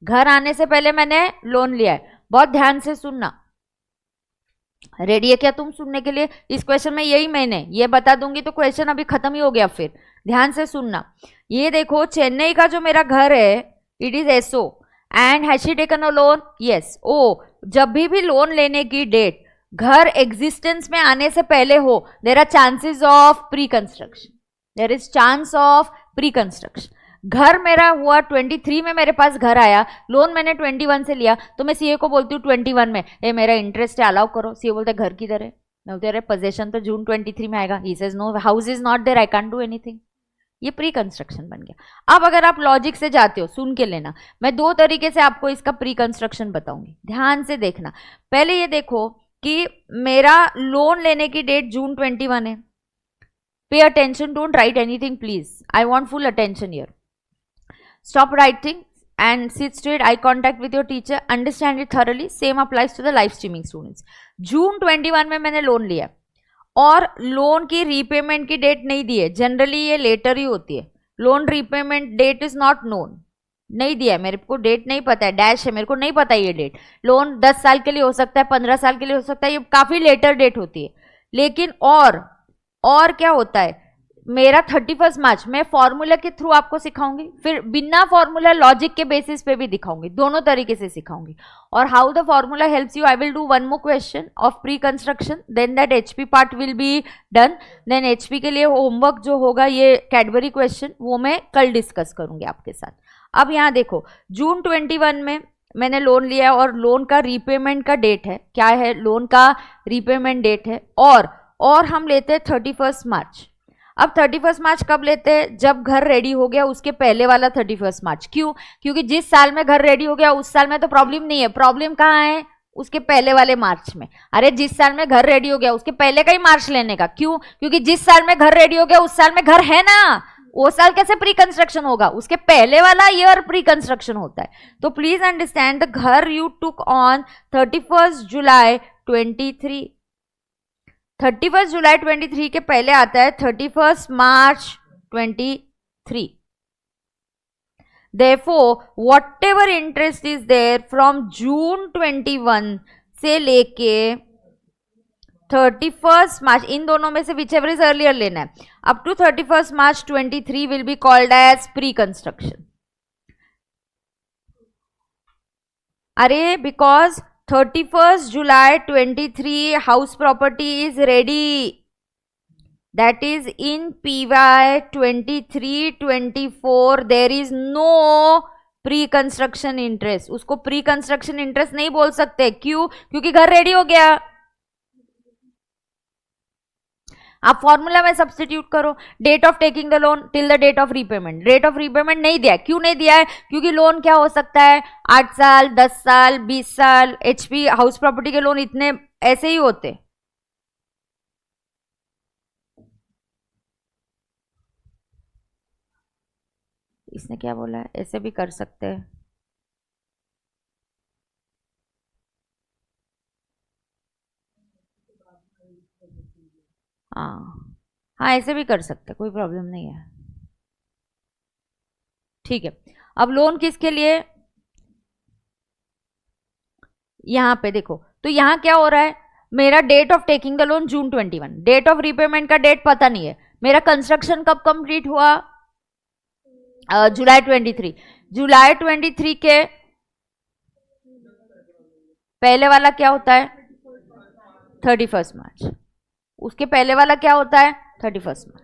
S1: घर आने से पहले मैंने लोन लिया है। बहुत ध्यान से सुनना, रेडी है क्या तुम सुनने के लिए? इस क्वेश्चन में यही मैंने ये बता दूंगी तो क्वेश्चन अभी खत्म ही हो गया। फिर ध्यान से सुनना, ये देखो चेन्नई का जो मेरा घर है, it is SO and has she taken a loan? Yes. ओ, जब भी लोन लेने की डेट घर एग्जिस्टेंस में आने से पहले हो, there are chances of pre construction, there is chance of pre construction. घर मेरा हुआ 23 में, मेरे पास घर आया, लोन मैंने 21 से लिया, तो मैं CA को बोलती हूँ 21 में ए मेरा इंटरेस्ट है अलाउ करो। CA बोलते घर किधर है? मैं बोलते अरे पोजेशन तो जून 23 में आएगा। He says no, house is not there, I can't do anything. ये प्री कंस्ट्रक्शन बन गया। अब अगर आप लॉजिक से जाते हो, सुन के लेना, मैं 2 तरीके से आपको इसका प्री कंस्ट्रक्शन बताऊंगी, ध्यान से देखना। पहले ये देखो कि मेरा लोन लेने की डेट जून 21 है। Pay attention, don't write anything please, I want full attention here. Stop writing and sit straight, eye contact with your teacher, understand it thoroughly. Same applies to the live streaming students. जून 21 में मैंने लोन लिया और लोन की रीपेमेंट की डेट नहीं दी है, जनरली ये लेटर ही होती है। Loan repayment date is not known, नहीं दिया है मेरे को, डेट नहीं पता है, डैश है, मेरे को नहीं पता ये डेट। लोन 10 साल के लिए हो सकता है, 15 साल के लिए हो सकता है, ये काफी लेटर डेट होती है। लेकिन और क्या होता है, मेरा 31 मार्च, मैं फॉर्मूला के थ्रू आपको सिखाऊंगी, फिर बिना फॉर्मूला लॉजिक के बेसिस पे भी दिखाऊंगी, दोनों तरीके से सिखाऊंगी। और how the formula helps you, I will do one more question of pre construction, then that HP part will be done. Then HP के लिए होमवर्क जो होगा, ये कैडबरी क्वेश्चन, वो मैं कल डिस्कस करूंगी आपके साथ। अब यहाँ देखो, जून 21 में मैंने लोन लिया और लोन का रीपेमेंट का डेट है, क्या है? लोन का रीपेमेंट डेट है। और हम लेते हैं 31 मार्च। अब 31 मार्च कब लेते हैं? जब घर रेडी हो गया, उसके पहले वाला 31 मार्च। क्यों? क्योंकि जिस साल में घर रेडी हो गया उस साल में तो प्रॉब्लम नहीं है, प्रॉब्लम कहाँ है? उसके पहले वाले मार्च में। अरे जिस साल में घर रेडी हो गया उसके पहले का ही मार्च लेने का। क्यों? क्योंकि जिस साल में घर रेडी हो गया उस साल में घर है ना, वो साल कैसे प्री कंस्ट्रक्शन होगा, उसके पहले वाला ईयर प्री कंस्ट्रक्शन होता है. तो प्लीज अंडरस्टैंड द घर you took on 31st July 23. 31st जुलाई 23 के पहले आता है 31st March 23. Therefore, whatever interest is there from June 21 से लेके 31st मार्च, इन दोनों में से whichever is earlier लेना है, up to 31st March 23 will be called as pre-construction. अरे because 31st July 23 house property is ready. That is in PY 23-24 there is no pre-construction interest. उसको pre-construction interest नहीं बोल सकते. क्यों? क्योंकि घर रेडी हो गया. आप फॉर्मूला में सब्स्टिट्यूट करो. Date of taking the loan till the date of repayment. Date of repayment नहीं दिया. क्यों नहीं दिया है? क्योंकि लोन क्या हो सकता है, 8 साल, 10 साल, 20 साल. एचपी हाउस प्रॉपर्टी के लोन इतने ऐसे ही होते. इसने क्या बोला है, ऐसे भी कर सकते हैं. हाँ हाँ, ऐसे भी कर सकते हैं, कोई प्रॉब्लम नहीं है. ठीक है. अब लोन किसके लिए, यहां पे देखो. तो यहां क्या हो रहा है, मेरा date of taking the loan June 21, date of repayment का डेट पता नहीं है. मेरा कंस्ट्रक्शन कब कंप्लीट हुआ, जुलाई 23. जुलाई 23 के पहले वाला क्या होता है, 31st मार्च. उसके पहले वाला क्या होता है, 31st मार्च.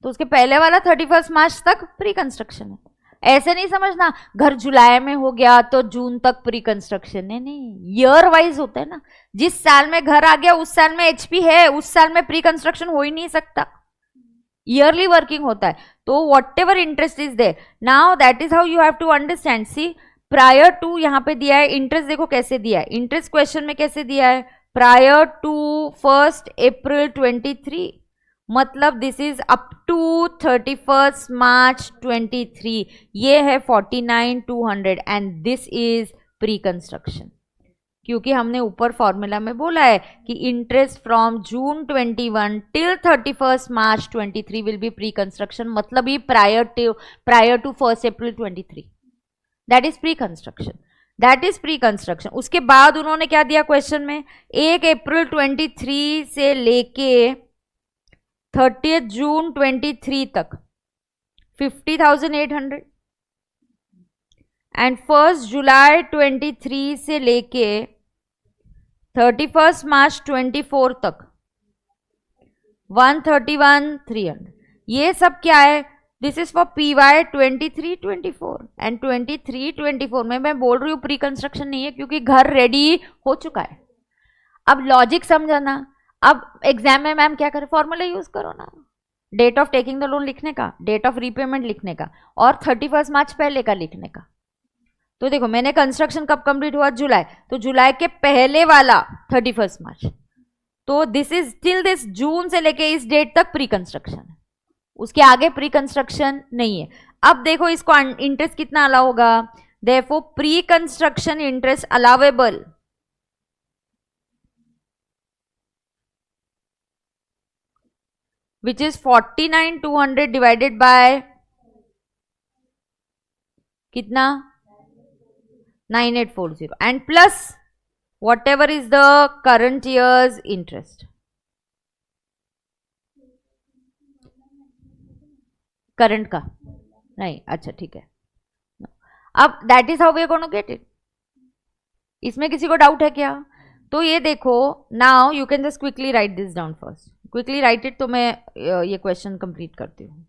S1: तो उसके पहले वाला 31st मार्च तक प्री कंस्ट्रक्शन है. ऐसे नहीं समझना घर जुलाई में हो गया तो जून तक प्री कंस्ट्रक्शन. नहीं, ईयर वाइज होता है ना. जिस साल में घर आ गया उस साल में एचपी है, उस साल में प्री कंस्ट्रक्शन हो ही नहीं सकता. ईयरली वर्किंग होता है. तो whatever interest is there now, that is how you have to understand. See prior to यहां पे दिया है इंटरेस्ट. देखो कैसे दिया है इंटरेस्ट, क्वेश्चन में कैसे दिया है, प्रायर टू 1st April 23. मतलब this is up to 31st March 23. ये है 49,200 and this is pre construction. क्योंकि हमने ऊपर फॉर्मूला में बोला है कि interest from June 21 till 31st March 23 will be pre construction. मतलब ये prior to 1st April 23. That is pre construction. That is pre construction. उसके बाद उन्होंने क्या दिया क्वेश्चन में, 1 अप्रैल 23 से लेके 30th June 23 तक 50,800 एंड 1st July 23 से लेके 31st March 24 तक 131,300. ये सब क्या है, this is for PY 23-24 and 23-24 में मैं बोल रही हूँ प्री कंस्ट्रक्शन नहीं है क्योंकि घर रेडी हो चुका है. अब लॉजिक समझाना. अब एग्जाम में मैम क्या करे, फॉर्मूला यूज करो ना. Date of taking the loan लिखने का, डेट ऑफ रीपेमेंट लिखने का और 31st मार्च पहले का लिखने का. तो देखो मैंने कंस्ट्रक्शन कब कंप्लीट हुआ, जुलाई. तो जुलाई के पहले वाला 31st मार्च. तो दिस इज टिल दिस जून से लेके इस डेट तक प्री कंस्ट्रक्शन है. उसके आगे प्री कंस्ट्रक्शन नहीं है. अब देखो इसको इंटरेस्ट कितना अलाउ होगा, therefore pre construction interest allowable which is 49,200 divided by कितना 9840 and plus whatever is the current year's interest. Current का नहीं, अच्छा ठीक है. अब that is how we are gonna get it. इसमें किसी को डाउट है क्या? तो ये देखो now you can just quickly write this down first. Quickly write it. तो मैं ये क्वेश्चन कंप्लीट करती हूँ.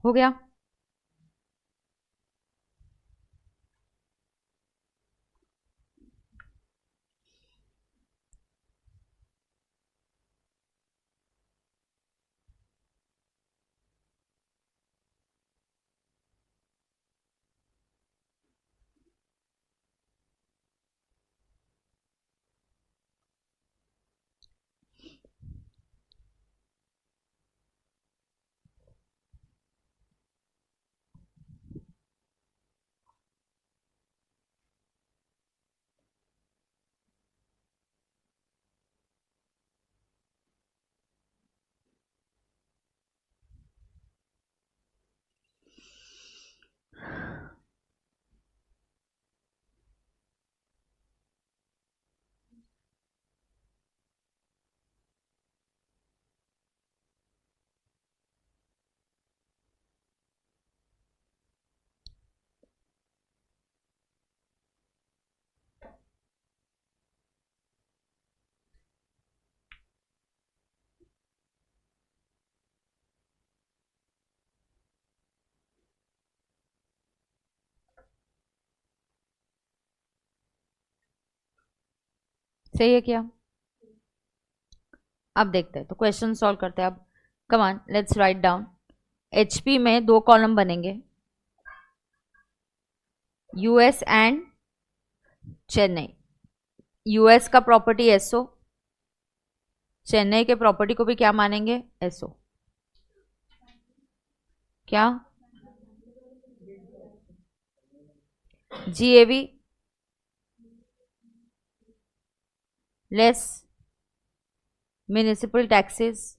S1: हो गया। सही है क्या? अब देखते हैं, तो क्वेश्चन सॉल्व करते हैं अब। Come on, let's write down. HP में 2 कॉलम बनेंगे, यूएस एंड चेन्नई। यूएस का प्रॉपर्टी एसओ, चेन्नई के प्रॉपर्टी को भी क्या मानेंगे? एसओ। क्या? जीएवी लेस म्यूनिसिपल टैक्सेस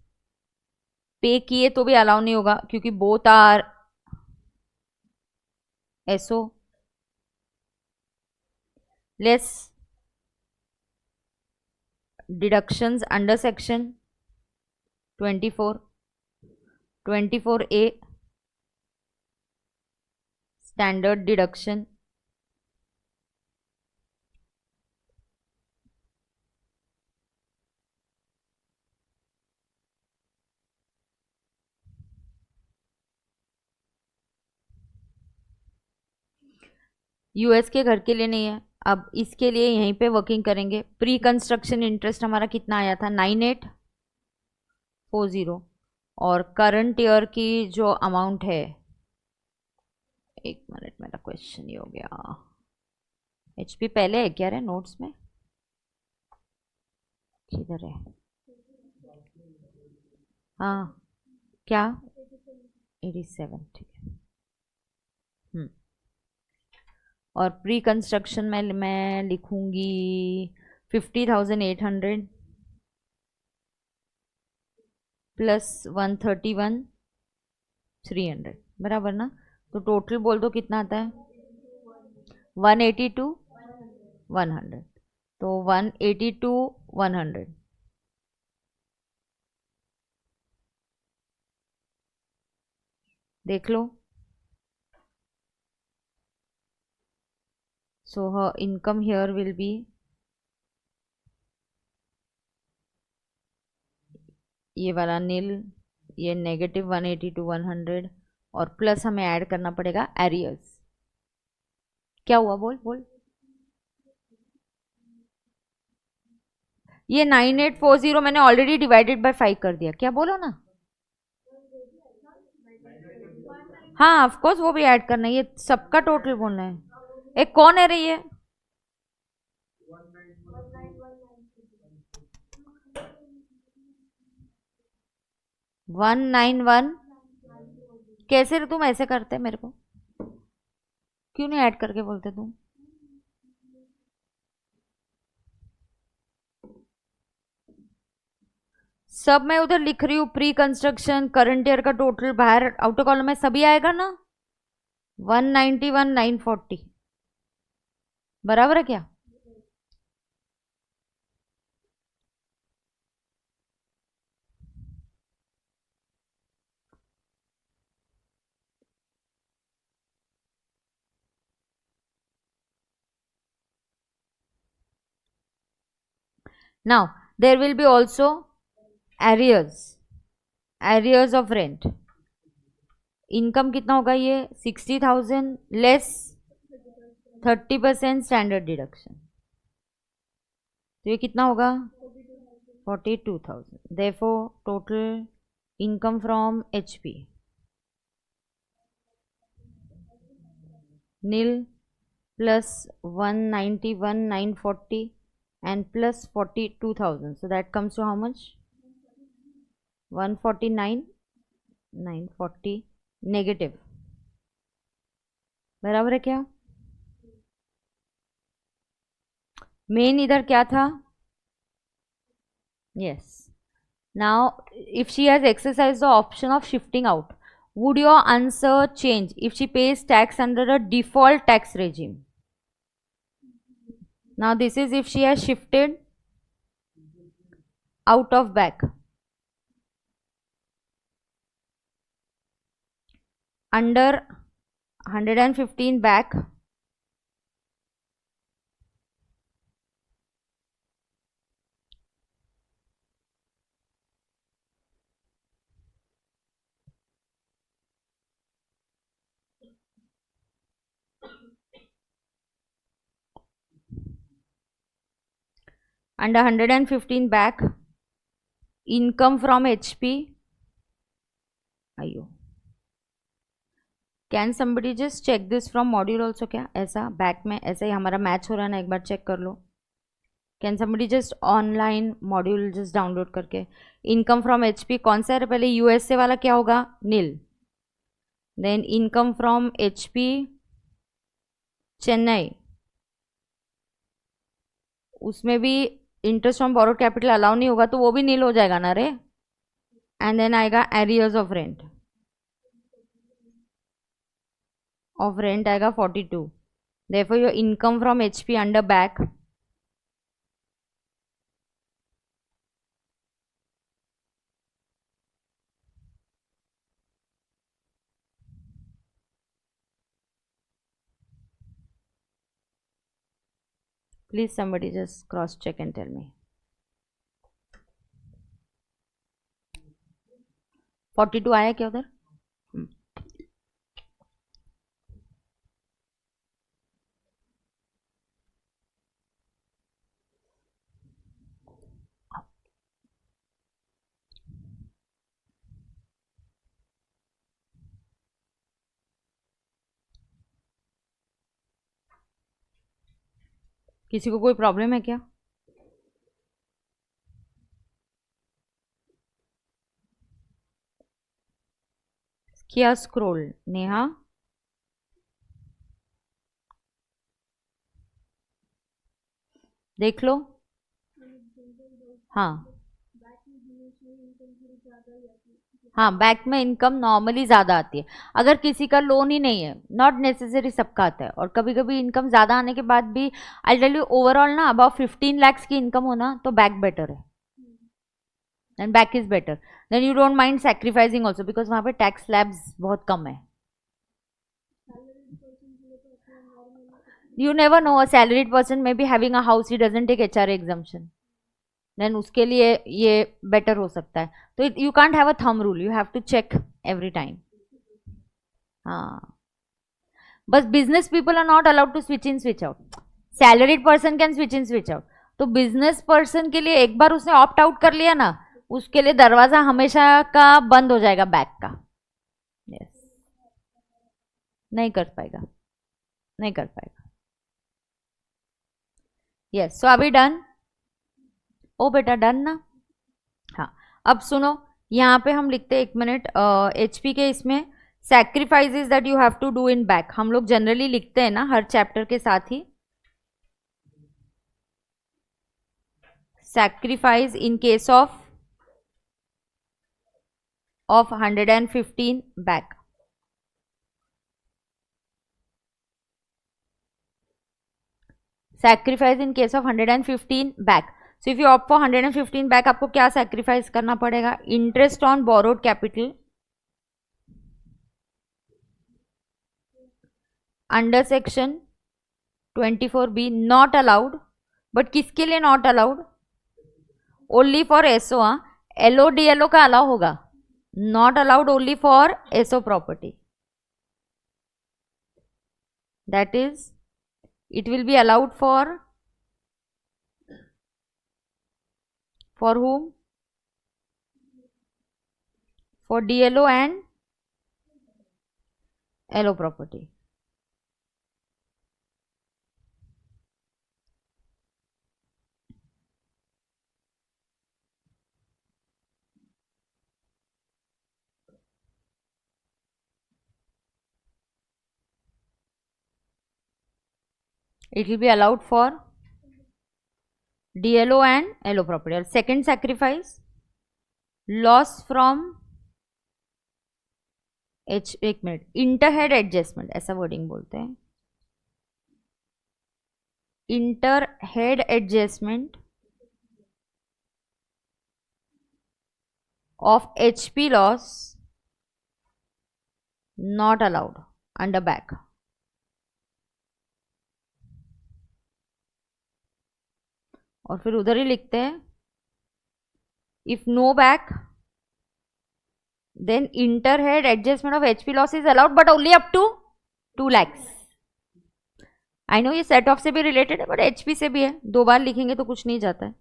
S1: पे किए तो भी अलाउ नहीं होगा, क्योंकि both are SO. Less deductions under section 24, 24A standard deduction. US के घर के लिए नहीं है, अब इसके लिए यहीं पे वर्किंग करेंगे। प्री कंस्ट्रक्शन इंटरेस्ट हमारा कितना आया था? 9840। और करंट ईयर की जो अमाउंट है, एक मिनट, मेरा क्वेश्चन ही हो गया। एचपी पहले है क्या रे नोट्स में? किधर है? हाँ, क्या? 87, ठीक है। और प्री कंस्ट्रक्शन में मैं लिखूंगी 50,800 प्लस 131,300, बराबर ना? तो टोटल बोल दो कितना आता है? 182 100। तो 182 100, देख लो। सो her income here will be, ये वाला नील, ये नेगेटिव 182 100, और प्लस हमें ऐड करना पड़ेगा एरियर्स। क्या हुआ? बोल बोल। ये 9840 मैंने ऑलरेडी डिवाइडेड बाय 5 कर दिया, क्या बोलो ना। हाँ ऑफ कोर्स वो भी ऐड करना है, ये सबका टोटल बोलना है। एक कौन है रही है? 191। कैसे रे, तुम ऐसे करते मेरे को क्यों नहीं ऐड करके बोलते तुम? सब मैं उधर लिख रही हूँ, प्री कंस्ट्रक्शन करंट ईयर का टोटल बाहर आउटर कॉलम में सभी आएगा ना। 191,940 बराबर है क्या? Now there will be also arrears, arrears of rent। Income कितना होगा ये 60,000 लेस 30% स्टैंडर्ड डिडक्शन, तो ये कितना होगा 42,000. Therefore total income from HP nil plus 191,940 and plus 42,000, so that comes to how much 149,940 negative. बराबर है क्या? मेन इधर क्या था? Yes. Now if she has exercise the option of shifting out, would your answer change if she pays tax under a default tax regime? Now this is if she has shifted out of back. Under 115 back, under 115 back, income from HP. Ayo. Can somebody just check this from module also? क्या ऐसा बैक में ऐसा ही हमारा मैच हो रहा है ना, एक बार चेक कर लो. Can somebody just online module just download करके इनकम फ्रॉम HP कौन सा है पहले? USA वाला क्या होगा? Nil. Then income from HP Chennai, उसमें भी interest from borrowed capital allow नहीं होगा तो वो भी नील हो जाएगा ना रे. एंड देन आएगा एरियर्स ऑफ रेंट आएगा 42. therefore your income from HP under back please somebody just cross check and tell me. 42 आया क्या उधर? किसी को कोई प्रॉब्लम है क्या? किया स्क्रॉल नेहा? देख लो. हाँ हाँ, बैक में इनकम नॉर्मली ज़्यादा आती है. अगर किसी का लोन ही नहीं है, नॉट नेसेसरी सबका आता है, और कभी कभी इनकम ज़्यादा आने के बाद भी आई टेल यू ओवरऑल ना अबाउट 15 lakhs की इनकम होना तो बैक बेटर है. And back is better. Then you don't mind sacrificing also because वहाँ पे टैक्स स्लैब्स बहुत कम है. You never know, a salaried person may be having a house, he doesn't take HRA exemption, then उसके लिए ये बेटर हो सकता है. तो you can't have a thumb rule, you have to check every time. हाँ, बस business people are not allowed to switch in switch out. Salaried person can switch in switch out. तो बिजनेस पर्सन के लिए एक बार उसने ऑप्ट आउट कर लिया ना, उसके लिए दरवाजा हमेशा का बंद हो जाएगा बैक का. यस, नहीं कर पाएगा, नहीं कर पाएगा. यस, सो अभी डन? ओ बेटा डन ना? हाँ. अब सुनो, यहाँ पे हम लिखते हैं, एक मिनट, HP के इसमें sacrifices that you have to do in back हम लोग जनरली लिखते हैं ना हर चैप्टर के साथ ही. Sacrifice in case of 115 back. Sacrifice in case of 115 back. So if you opt for 115 back, आपको क्या sacrifice करना पड़ेगा? Interest on borrowed capital under section 24B not allowed. But किसके लिए not allowed? Only for SO. LO DLO का अलाउ होगा. not allowed only for SO property. That is, it will be allowed for whom? For DLO and LO property. It will be allowed for DLO and LO property. और second sacrifice, loss from एक मिनट, इंटरहेड एडजस्टमेंट ऐसा वर्डिंग बोलते हैं, interhead adjustment of HP loss not allowed under back. और फिर उधर ही लिखते हैं, if no back then interhead adjustment of HP loss is allowed but only up to 2 lakhs. I know ये सेट ऑफ से भी रिलेटेड है बट HP से भी है, 2 बार लिखेंगे तो कुछ नहीं जाता है.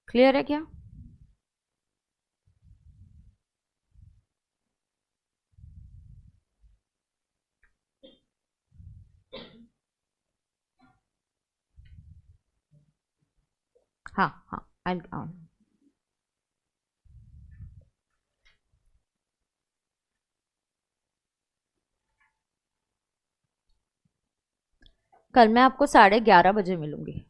S1: क्लियर है क्या? हाँ हाँ, कल मैं आपको 11:30 बजे मिलूंगी.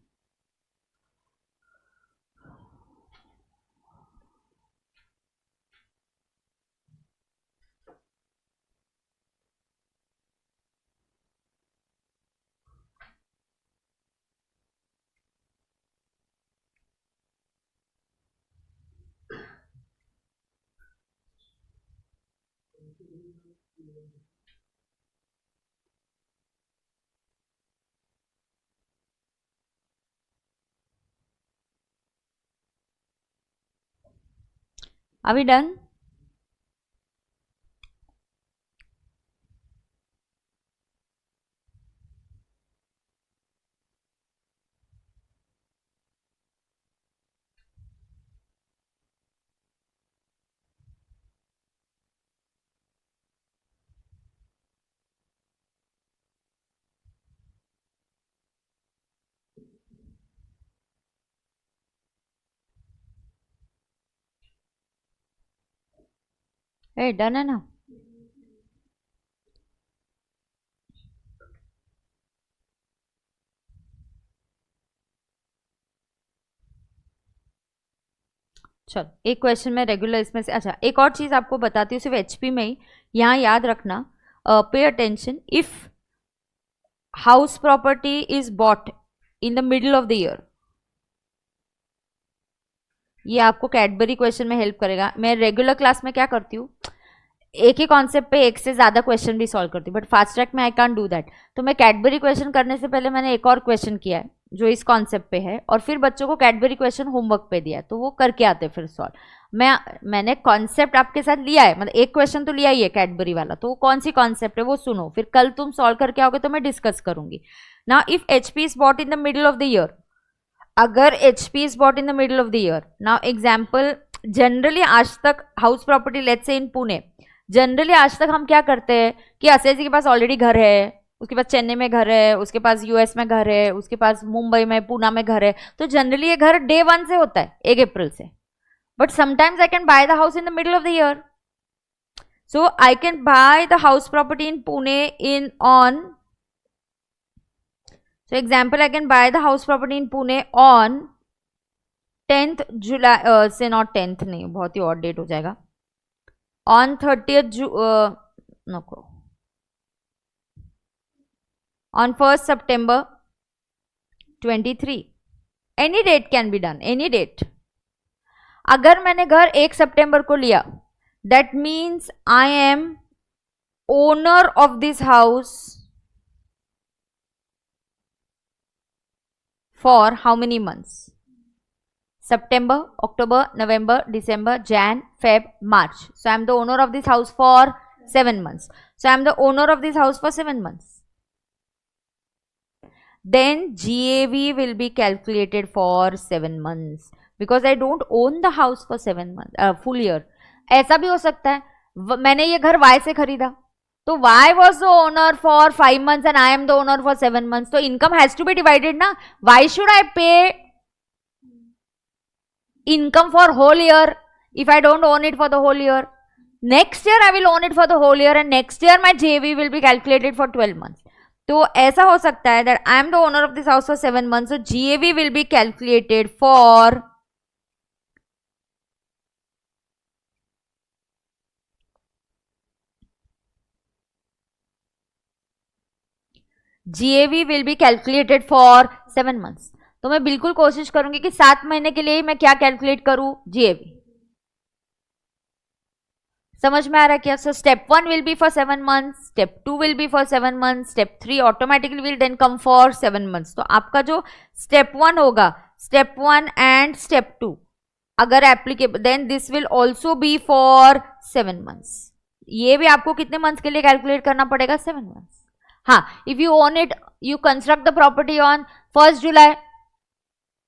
S1: अभी डन? डन है ना? चलो एक क्वेश्चन में रेगुलर इसमें से. अच्छा एक और चीज आपको बताती हूँ सिर्फ HP में ही, यहाँ याद रखना, pay attention, if house property is bought in the middle of the year, ये आपको कैडबरी क्वेश्चन में हेल्प करेगा. मैं रेगुलर क्लास में क्या करती हूँ, एक ही कॉन्सेप्ट पे एक से ज़्यादा क्वेश्चन भी सॉल्व करती हूँ, बट फास्ट ट्रैक में आई कांट डू दैट. तो मैं कैडबरी क्वेश्चन करने से पहले मैंने एक और क्वेश्चन किया है जो इस कॉन्सेप्ट पे है, और फिर बच्चों को कैडबरी क्वेश्चन होमवर्क पे दिया है, तो वो करके आते फिर सॉल्व. मैंने कॉन्सेप्ट आपके साथ लिया है, मतलब एक क्वेश्चन तो लिया ही है कैडबरी वाला, तो वो कौन सी कॉन्सेप्ट है वो सुनो, फिर कल तुम सॉल्व करके आओगे तो मैं डिस्कस करूंगी. Now if HP is bought in the middle of the year, अगर HP is bought in the middle of the year, now example, generally आज तक house property let's say in Pune, generally आज तक हम क्या करते हैं कि असेज के पास ऑलरेडी घर है, उसके पास चेन्नई में घर है, उसके पास US में घर है, उसके पास मुंबई में पूना में घर है, तो जनरली ये घर डे 1 से होता है, 1 अप्रैल से. But sometimes I can by the house in the middle of the year, so I can by the house property in Pune in on So example, I can buy the house property in Pune on 10th July, से not 10th नहीं, बहुत ही odd date हो जाएगा, on 30th नको, on 1st September 23. Any date can be done, any date. अगर मैंने घर 1 सितंबर को लिया, that means I am owner of this house for how many months? September, October, November, December, Jan, Feb, March. So I am the owner of this house for 7 months. So I am the owner of this house for 7 months. Then GAV will be calculated for 7 months because I don't own the house for 7 months, full year. ऐसा भी हो सकता है, मैंने ये घर Y से खरीदा, तो Y was the owner for 5 months and I am the owner for 7 months. So income has to be divided ना. Why should I pay income for whole year if I don't own it for the whole year? Next year I will own it for the whole year and next year my JV will be calculated for 12 months. तो ऐसा हो सकता है that I am the owner of this house for 7 months, so GAV will be calculated for GAV will be calculated for 7 months. तो मैं बिल्कुल कोशिश करूंगी कि 7 महीने के लिए मैं क्या कैलकुलेट करूं, GAV. समझ में आ रहा है क्या? So step 1 will be for 7 months, step 2 will be for 7 months, step 3 automatically will then come for 7 months. तो आपका जो स्टेप 1 होगा, स्टेप 1 एंड स्टेप 2 अगर applicable, then this will also be for 7 months. ये भी आपको कितने मंथ्स के लिए कैलकुलेट करना पड़ेगा? 7 मंथ्स. हाँ, if you own it, you construct the property on 1st July,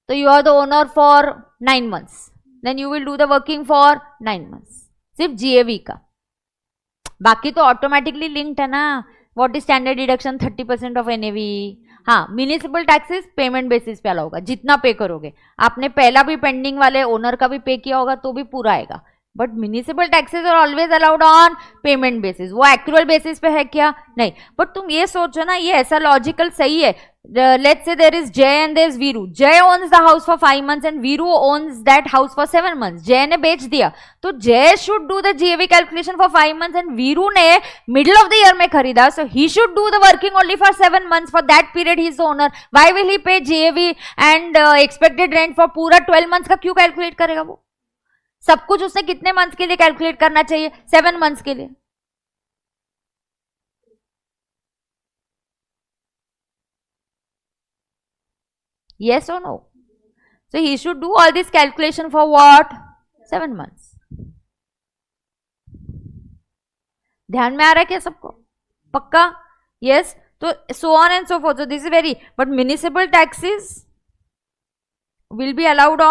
S1: तो you are the owner for 9 months, then you will do the working for 9 months. सिर्फ GAV का, बाकी तो ऑटोमेटिकली लिंक्ड है ना. What is standard deduction? 30% of NAV. हाँ, म्यूनिसिपल टैक्सेस पेमेंट बेसिस पे अलाउ होगा, जितना पे करोगे. आपने पहला भी पेंडिंग वाले ओनर का भी पे किया होगा तो भी पूरा आएगा, but municipal taxes are always allowed on payment basis. वो एक्चुअल बेसिस पे है क्या? नहीं. बट तुम ये सोचो ना, ये ऐसा लॉजिकल सही है. Let's say there is Jay and there is Viru. Jay owns the house for 5 months and Viru owns that house for 7 months. Jay ने बेच दिया, तो Jay should do the GAV calculation for 5 months and Viru ने middle of the year में खरीदा, so he should do the working only for 7 months. For that period he is the owner. Why will he pay GAV and expected rent for पूरा 12 months का क्यों कैलकुलेट करेगा? वो सब कुछ उसने कितने मंथ्स के लिए कैलकुलेट करना चाहिए? 7 मंथ्स के लिए. Yes or no? So he should do all this calculation for what? 7 months. ध्यान में आ रहा है क्या सबको? पक्का? Yes. तो so on and so forth. So this is very, but municipal taxes will be allowed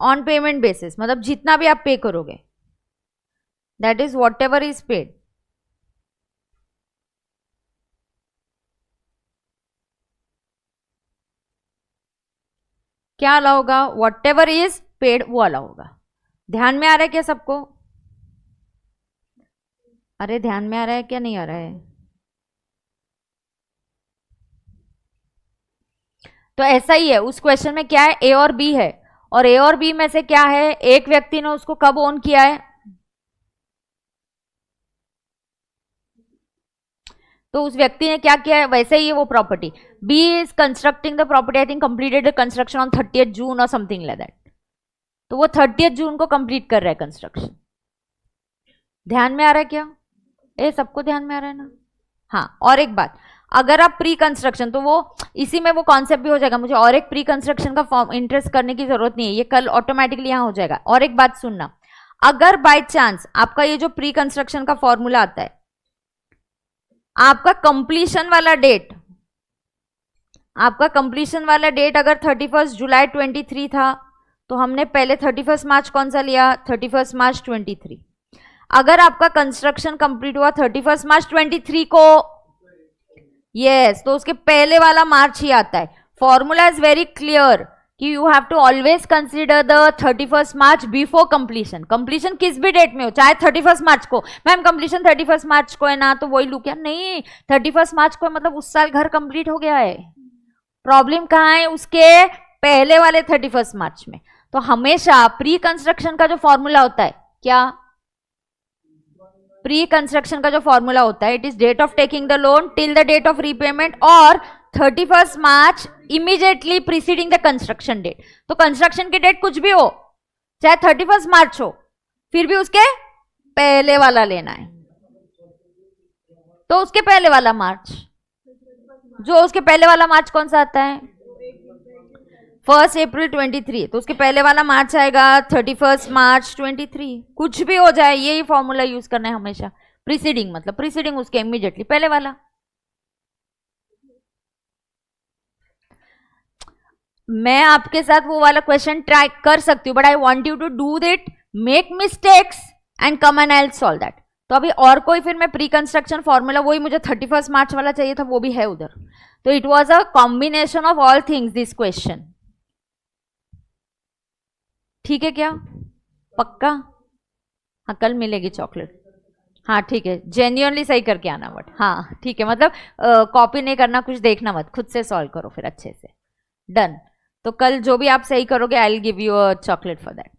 S1: on payment basis. मतलब जितना भी आप पे करोगे, that is whatever is paid. क्या अलाउ होगा? वॉट एवर इज पेड वो अलाउ होगा. ध्यान में आ रहा है क्या सबको? अरे ध्यान में आ रहा है क्या? नहीं आ रहा है? तो ऐसा ही है, उस क्वेश्चन में क्या है? A और B है, और A और B में से क्या है? एक व्यक्ति ने उसको कब ओन किया है? तो उस व्यक्ति ने क्या किया है? वैसे ही है वो property. B is constructing the property. I think completed the construction on 30th June or something like that. तो वो 30th जून को कंप्लीट कर रहा है कंस्ट्रक्शन. ध्यान में आ रहा है क्या? सबको ध्यान में आ रहा है ना? हाँ. और एक बात, अगर आप प्री कंस्ट्रक्शन, तो वो इसी में वो कॉन्सेप्ट भी हो जाएगा. मुझे और एक प्री कंस्ट्रक्शन का फॉर्म इंटरेस्ट करने की जरूरत नहीं है, ये कल ऑटोमेटिकली यहाँ हो जाएगा. और एक बात सुनना, अगर बाय चांस आपका ये जो प्री कंस्ट्रक्शन का फॉर्मूला आता है, आपका कंप्लीशन वाला डेट, अगर 31 जुलाई 23 था, तो हमने पहले 31 मार्च कौन सा लिया? 31 मार्च 23. अगर आपका कंस्ट्रक्शन कंप्लीट हुआ 31 मार्च 23 को, यस, तो उसके पहले वाला मार्च ही आता है. Formula is very clear. कि you have to always consider the 31st March before completion. Completion किस भी डेट में हो, चाहे 31st मार्च को, मैम कंप्लीशन 31st मार्च को है ना, तो वही लू क्या? नहीं, 31st मार्च को मतलब उस साल घर कंप्लीट हो गया है. प्रॉब्लम कहाँ है? उसके पहले वाले 31st मार्च में. तो हमेशा प्री कंस्ट्रक्शन का जो फॉर्मूला होता है, क्या प्री कंस्ट्रक्शन का जो फॉर्मूला होता है, it is date of taking the loan till the date of repayment और 31st March immediately preceding the construction date. तो कंस्ट्रक्शन की डेट कुछ भी हो, चाहे 31st मार्च हो, फिर भी उसके पहले वाला लेना है. तो उसके पहले वाला मार्च, जो उसके पहले वाला मार्च कौन सा आता है? 1 अप्रैल 23. तो उसके पहले वाला मार्च आएगा 31st मार्च 23. कुछ भी हो जाए, यही फॉर्मूला यूज करना है हमेशा. प्रीसीडिंग मतलब प्रीसीडिंग उसके इमीडिएटली पहले वाला. मैं आपके साथ वो वाला क्वेश्चन ट्राई कर सकती हूँ, but I want you to do it, make mistakes and come and I solve that. तो अभी और कोई फिर मैं प्री कंस्ट्रक्शन फॉर्मूला, वही मुझे 31st मार्च वाला चाहिए था, वो भी है उधर. तो it was a combination of all things this question. ठीक है क्या? पक्का? हाँ, कल मिलेगी चॉकलेट. हाँ ठीक है, जेन्युइनली सही करके आना. बट हाँ ठीक है, मतलब कॉपी नहीं करना, कुछ देखना मत, खुद से सॉल्व करो फिर अच्छे से. डन. तो कल जो भी आप सही करोगे आई will give you a chocolate for that.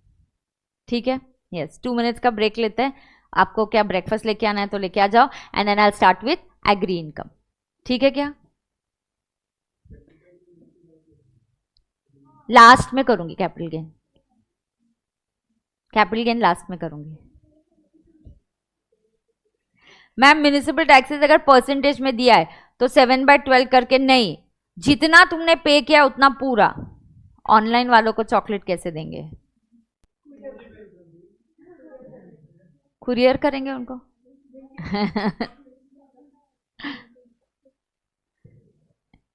S1: ठीक है? यस. 2 मिनट्स का ब्रेक लेते हैं. आपको क्या ब्रेकफास्ट लेके आना है तो लेके आ जाओ, and then I will start with agri income. ठीक है क्या? लास्ट में करूंगी capital gain. Capital gain last में करूंगी. मैम म्यूनिसिपल टैक्सेस अगर परसेंटेज में दिया है तो 7/12 करके नहीं, जितना तुमने पे किया उतना पूरा. ऑनलाइन वालों को चॉकलेट कैसे देंगे? कुरियर करेंगे उनको.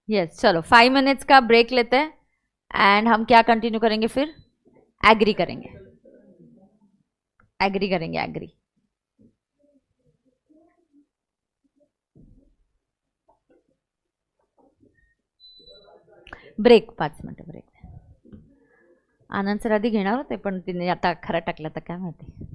S1: यस. चलो 5 मिनट्स का ब्रेक लेते हैं, एंड हम क्या कंटिन्यू करेंगे फिर? एग्री करेंगे. एग्री करेंगे. Agree. Break 5 minute break. Anand sir आधी घेणार होते, पण तिने आता खरा टाकला तर काय माहिती.